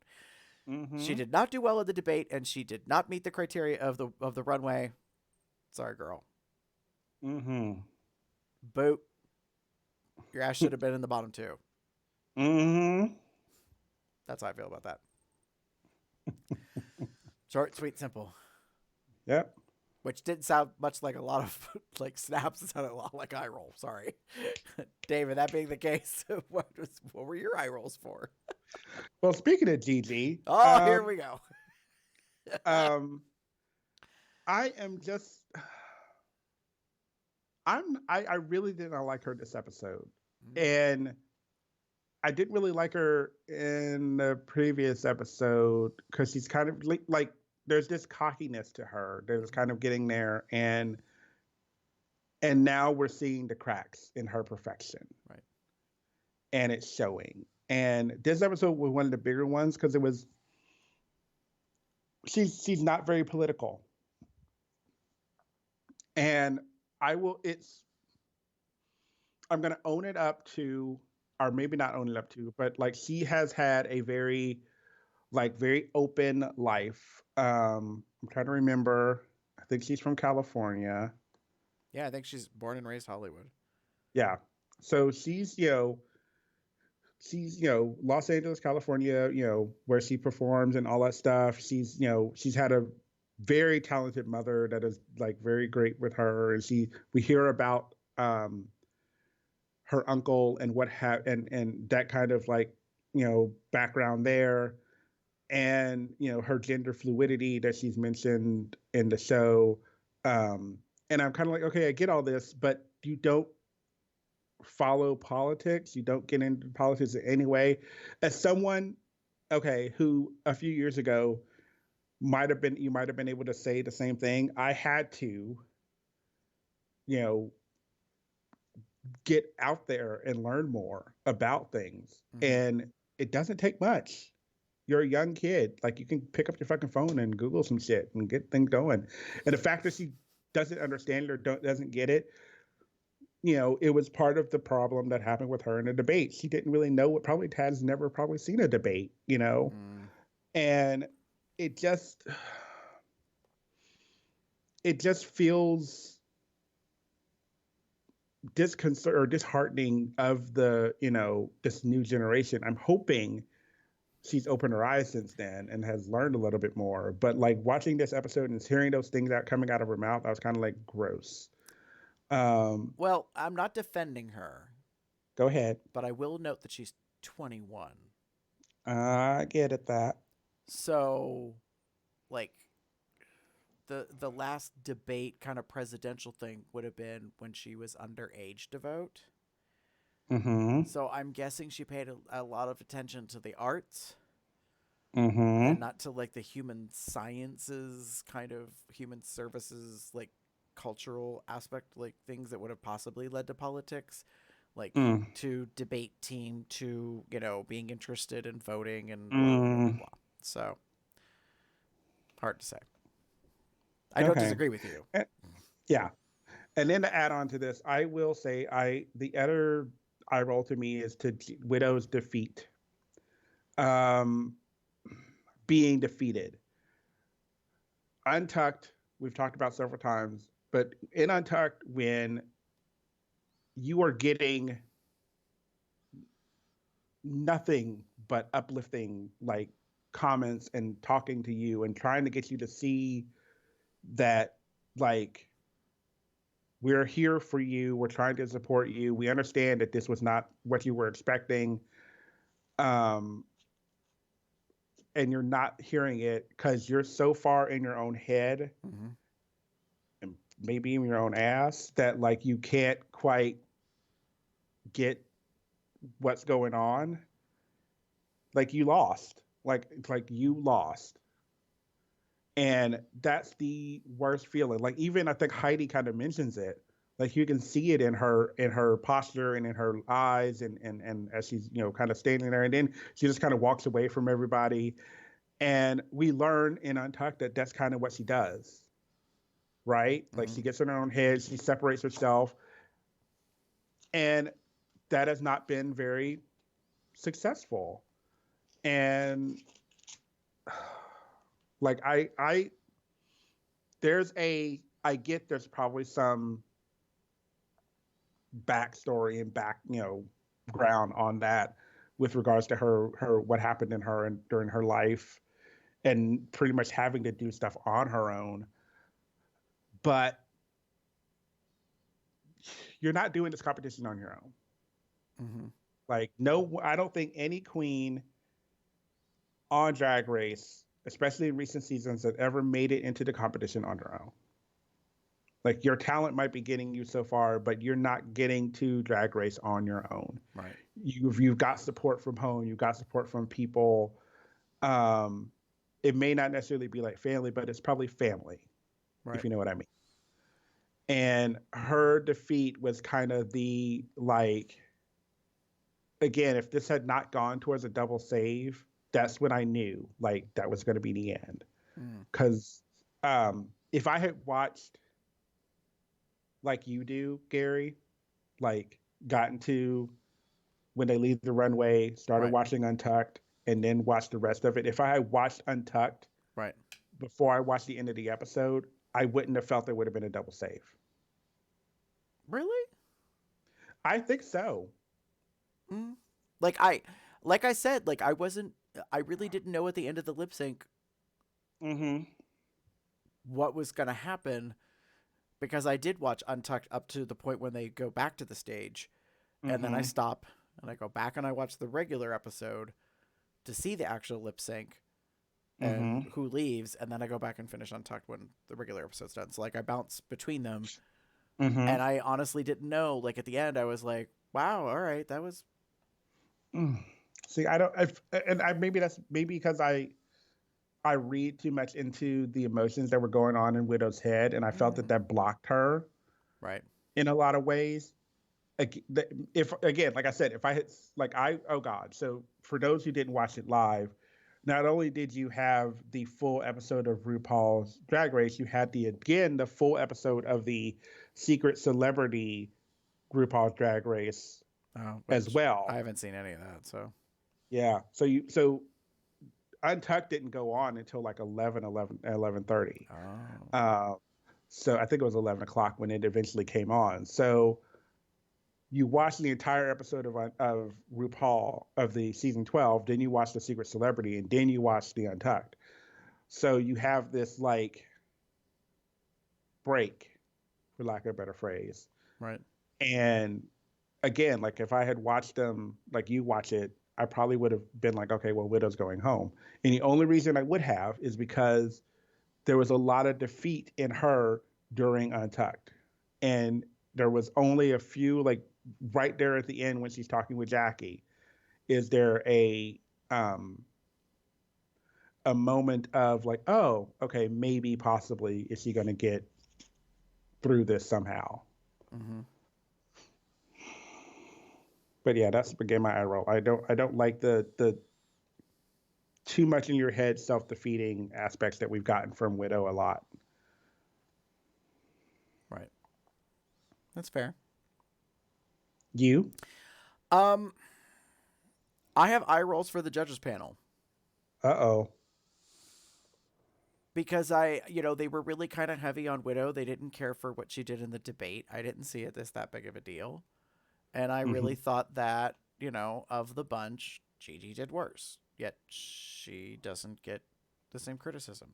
Mm-hmm. She did not do well in the debate, and she did not meet the criteria of the runway. Sorry, girl. Mm-hmm. Boot. Your ass should have been in the bottom two. Mm-hmm. That's how I feel about that. Short, sweet, simple. Yep. Which didn't sound much like a lot of like snaps. It sounded a lot like eye roll. Sorry, David. That being the case, what were your eye rolls for? Well, speaking of Gigi, here we go. I am just. I really did not like her this episode, and I didn't really like her in the previous episode because she's kind of like there's this cockiness to her. There's kind of getting there, and now we're seeing the cracks in her perfection, right? And it's showing. And this episode was one of the bigger ones because it was. She's not very political, and I'm going to own it up to, or maybe not own it up to, but like she has had a very open life. I'm trying to remember. I think she's from California. Yeah, I think she's born and raised Hollywood. Yeah. So she's Los Angeles, California, where she performs and all that stuff. She's had a very talented mother that is like very great with her, and we hear about her uncle and and that kind of like background there, and her gender fluidity that she's mentioned in the show. And I'm kind of like, okay, I get all this, but you don't follow politics. You don't get into politics in any way. As someone, okay, who a few years ago you might have been able to say the same thing. I had to, you know, get out there and learn more about things. Mm-hmm. And it doesn't take much. You're a young kid. Like, you can pick up your fucking phone and Google some shit and get things going. And the fact that she doesn't understand it or doesn't get it, it was part of the problem that happened with her in a debate. She didn't really know what, probably has never probably seen a debate, and it just feels disconcert or disheartening of this new generation. I'm hoping she's opened her eyes since then and has learned a little bit more. But like watching this episode and hearing those things coming out of her mouth, I was kind of like, gross. Well, I'm not defending her. Go ahead. But I will note that she's 21. I get it that. So, like, the last debate kind of presidential thing would have been when she was underage to vote. Mm-hmm. So I'm guessing she paid a lot of attention to the arts. Mm-hmm. And not to like the human sciences, kind of human services, like cultural aspect, like things that would have possibly led to politics, like to debate team, to being interested in voting and blah, blah, blah, blah. So hard to say. I don't disagree with you. Yeah. And then to add on to this, I will say the other eye roll to me is to Widow's defeat. Being defeated. Untucked, we've talked about several times, but in Untucked, when you are getting nothing but uplifting like comments and talking to you and trying to get you to see that like we're here for you, we're trying to support you, we understand that this was not what you were expecting, and you're not hearing it because you're so far in your own head, and maybe even your own ass, that like you can't quite get what's going on. Like you lost. Like you lost. And that's the worst feeling. Like even I think Heidi kind of mentions it. Like you can see it in her posture and in her eyes and as she's kind of standing there, and then she just kind of walks away from everybody. And we learn in Untucked that that's kind of what she does, right? Like she gets in her own head, she separates herself, and that has not been very successful. And like I get there's probably some backstory and ground on that with regards to her what happened in her and during her life and pretty much having to do stuff on her own. But you're not doing this competition on your own. Like no, I don't think any queen on Drag Race, especially in recent seasons, has ever made it into the competition on her own. Like your talent might be getting you so far, but you're not getting to Drag Race on your own. Right. You've got support from home. You've got support from people. It may not necessarily be like family, but it's probably family, right, if you know what I mean. And her defeat was kind of the like, again, if this had not gone towards a double save, that's when I knew like that was going to be the end. Because if I had watched like you do, Gary, like gotten to when they leave the runway, started watching Untucked, and then watched the rest of it. If I had watched Untucked before I watched the end of the episode, I wouldn't have felt there would have been a double save. Really? I think so. Like I said, like I really didn't know at the end of the lip sync what was going to happen, because I did watch Untucked up to the point when they go back to the stage, and then I stop and I go back and I watch the regular episode to see the actual lip sync and who leaves, and then I go back and finish Untucked when the regular episode's done. So like I bounce between them, and I honestly didn't know. Like at the end, I was like, "Wow, all right, that was." See, I don't, and I maybe that's maybe because I read too much into the emotions that were going on in Widow's head, and I felt that blocked her Right. in a lot of ways. If again, like I said, if I had oh God. So for those who didn't watch it live, not only did you have the full episode of RuPaul's Drag Race, you had the full episode of the Secret Celebrity RuPaul's Drag Race as well. I haven't seen any of that, so. Yeah. So Untucked didn't go on until like 11:30. Oh. So I think it was 11 o'clock when it eventually came on. So you watch the entire episode of RuPaul of the season 12, then you watch the Secret Celebrity, and then you watch the Untucked. So you have this like break, for lack of a better phrase. Right. And again, like if I had watched them like you watch it, I probably would have been like, okay, well, Widow's going home. And the only reason I would have is because there was a lot of defeat in her during Untucked. And there was only a few, like right there at the end when she's talking with Jackie, is there a moment of like, oh, okay, maybe possibly is she going to get through this somehow? But yeah, that's again my eye roll. I don't like the too much in your head self-defeating aspects that we've gotten from Widow a lot. Right. That's fair. You? I have eye rolls for the judges panel. Uh-oh. Because they were really kind of heavy on Widow. They didn't care for what she did in the debate. I didn't see it as that big of a deal. And I really thought that, of the bunch, Gigi did worse. Yet she doesn't get the same criticism.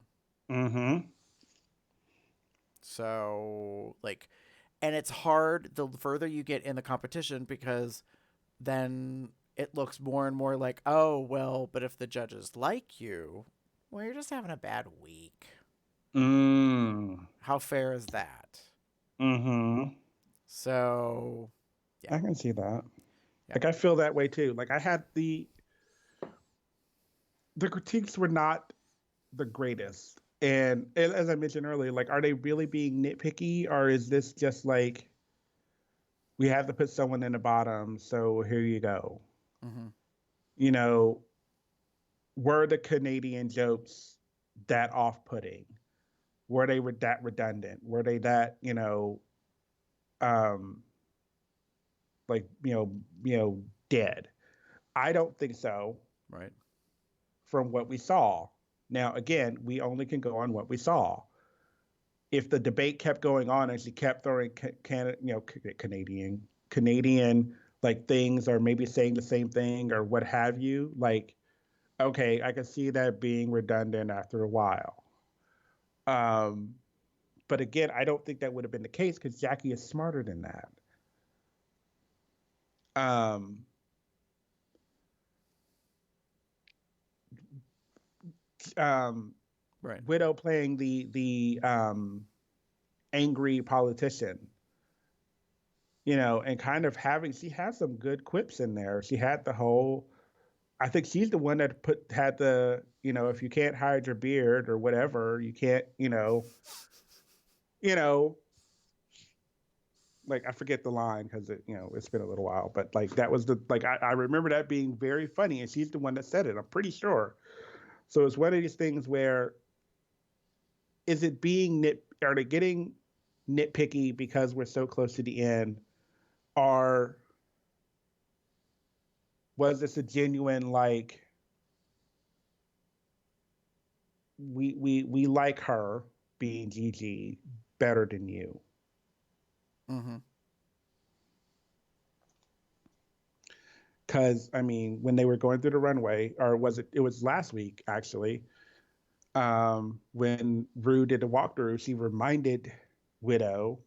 So, and it's hard the further you get in the competition, because then it looks more and more like, oh, well, but if the judges like you, well, you're just having a bad week. How fair is that? So, yeah. I can see that. Yeah. Like, I feel that way too. Like, I had the critiques were not the greatest. And as I mentioned earlier, like, are they really being nitpicky, or is this just like, we have to put someone in the bottom, so here you go? Were the Canadian jokes that off-putting? Were they that redundant? Were they that, dead? I don't think so. Right. From what we saw. Now, again, we only can go on what we saw. If the debate kept going on and she kept throwing Canadian like things, or maybe saying the same thing or what have you, like, okay, I can see that being redundant after a while. But again, I don't think that would have been the case, because Jackie is smarter than that. Right. Widow playing the angry politician, and kind of she has some good quips in there. She had the whole, I think she's the one that had the, if you can't hide your beard or whatever, you can't, like, I forget the line because it's been a little while, but like that was I remember that being very funny, and she's the one that said it, I'm pretty sure. So it's one of these things where, is it are they getting nitpicky because we're so close to the end, or was this a genuine, like, we like her, being Gigi, better than you? Because, I mean, when they were going through the runway, or it was last week, actually, When Rue did the walkthrough, she reminded Widow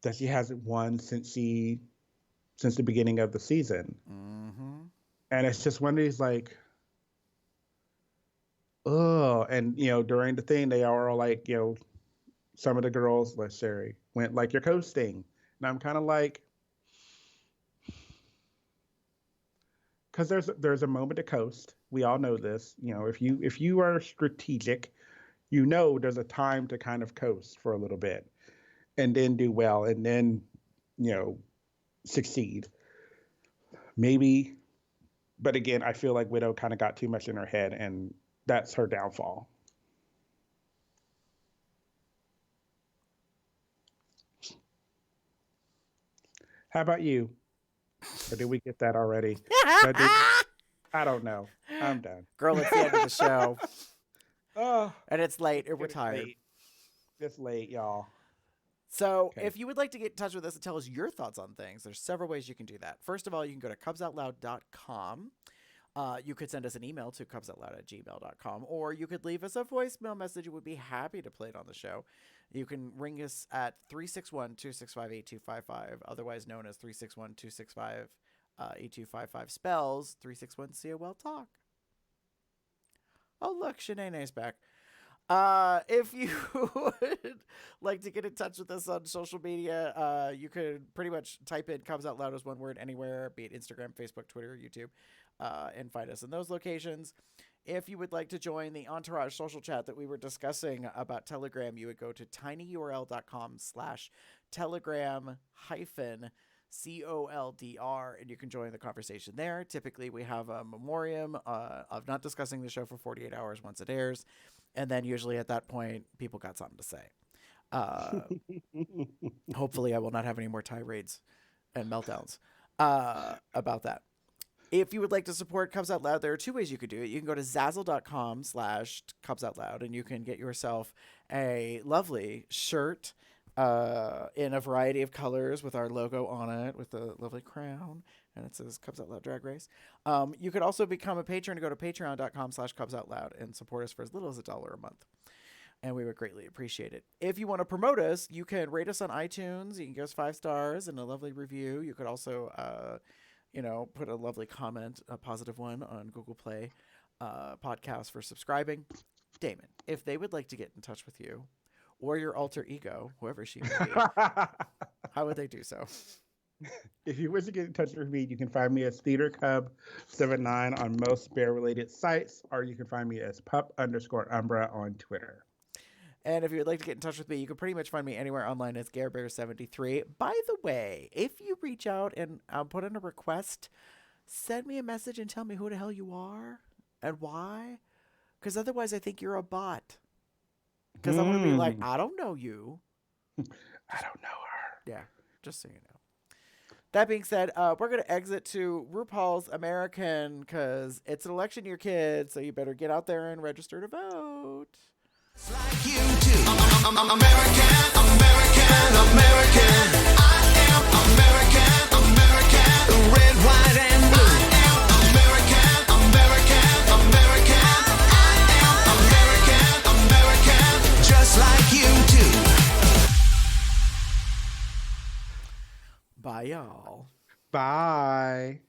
that she hasn't won since the beginning of the season. Mm-hmm. And it's just one of these like, oh, and during the thing they are all like, some of the girls, like Sherry, went like, you're coasting. And I'm kind of like, because there's a moment to coast. We all know this. If you are strategic, there's a time to kind of coast for a little bit and then do well and then, succeed. Maybe, but again, I feel like Widow kind of got too much in her head and that's her downfall. How about you? Or did we get that already? I don't know. I'm done. Girl, it's the end of the show. Oh, And it's late and we're tired. late. It's late, y'all. So Okay. if you would like to get in touch with us and tell us your thoughts on things, there's several ways you can do that. First of all, you can go to cubsoutloud.com. You could send us an email to cubsoutloud@gmail.com, or you could leave us a voicemail message. We'd be happy to play it on the show. You can ring us at 361-265-8255, otherwise known as 361-265-8255, spells 361-COL-TALK. Oh, look, Shanae's back. If you would like to get in touch with us on social media, you could pretty much type in Cubs Out Loud as one word anywhere, be it Instagram, Facebook, Twitter, YouTube, and find us in those locations. If you would like to join the Entourage social chat that we were discussing about Telegram, you would go to tinyurl.com/telegram-COLDR, and you can join the conversation there. Typically, we have a memoriam of not discussing the show for 48 hours once it airs. And then usually at that point, people got something to say. Hopefully I will not have any more tirades and meltdowns about that. If you would like to support Cubs Out Loud, there are two ways you could do it. You can go to Zazzle.com/CubsOutLoud, and you can get yourself a lovely shirt in a variety of colors with our logo on it, with a lovely crown, and it says Cubs Out Loud Drag Race. You could also become a patron and go to patreon.com/CubsOutLoud and support us for as little as $1 a month. And we would greatly appreciate it. If you want to promote us, you can rate us on iTunes. You can give us 5 stars and a lovely review. You could also, put a lovely comment, a positive one, on Google Play podcast for subscribing. Damon, if they would like to get in touch with you or your alter ego, whoever she may be, how would they do so? If you wish to get in touch with me, you can find me as TheaterCub79 on most bear-related sites, or you can find me as pup_Umbra on Twitter. And if you would like to get in touch with me, you can pretty much find me anywhere online as GareBear73. By the way, if you reach out and put in a request, send me a message and tell me who the hell you are and why. Because otherwise I think you're a bot. Because I'm going to be like, I don't know you. I don't know her. Yeah, just so you know. That being said, we're going to exit to RuPaul's American because it's an election year, kids, so you better get out there and register to vote. Like you do. I'm American, American, American. I am American, American. Red, white, and blue. I am American, American, American. I am American, American. Just like you do. Bye, y'all. Bye.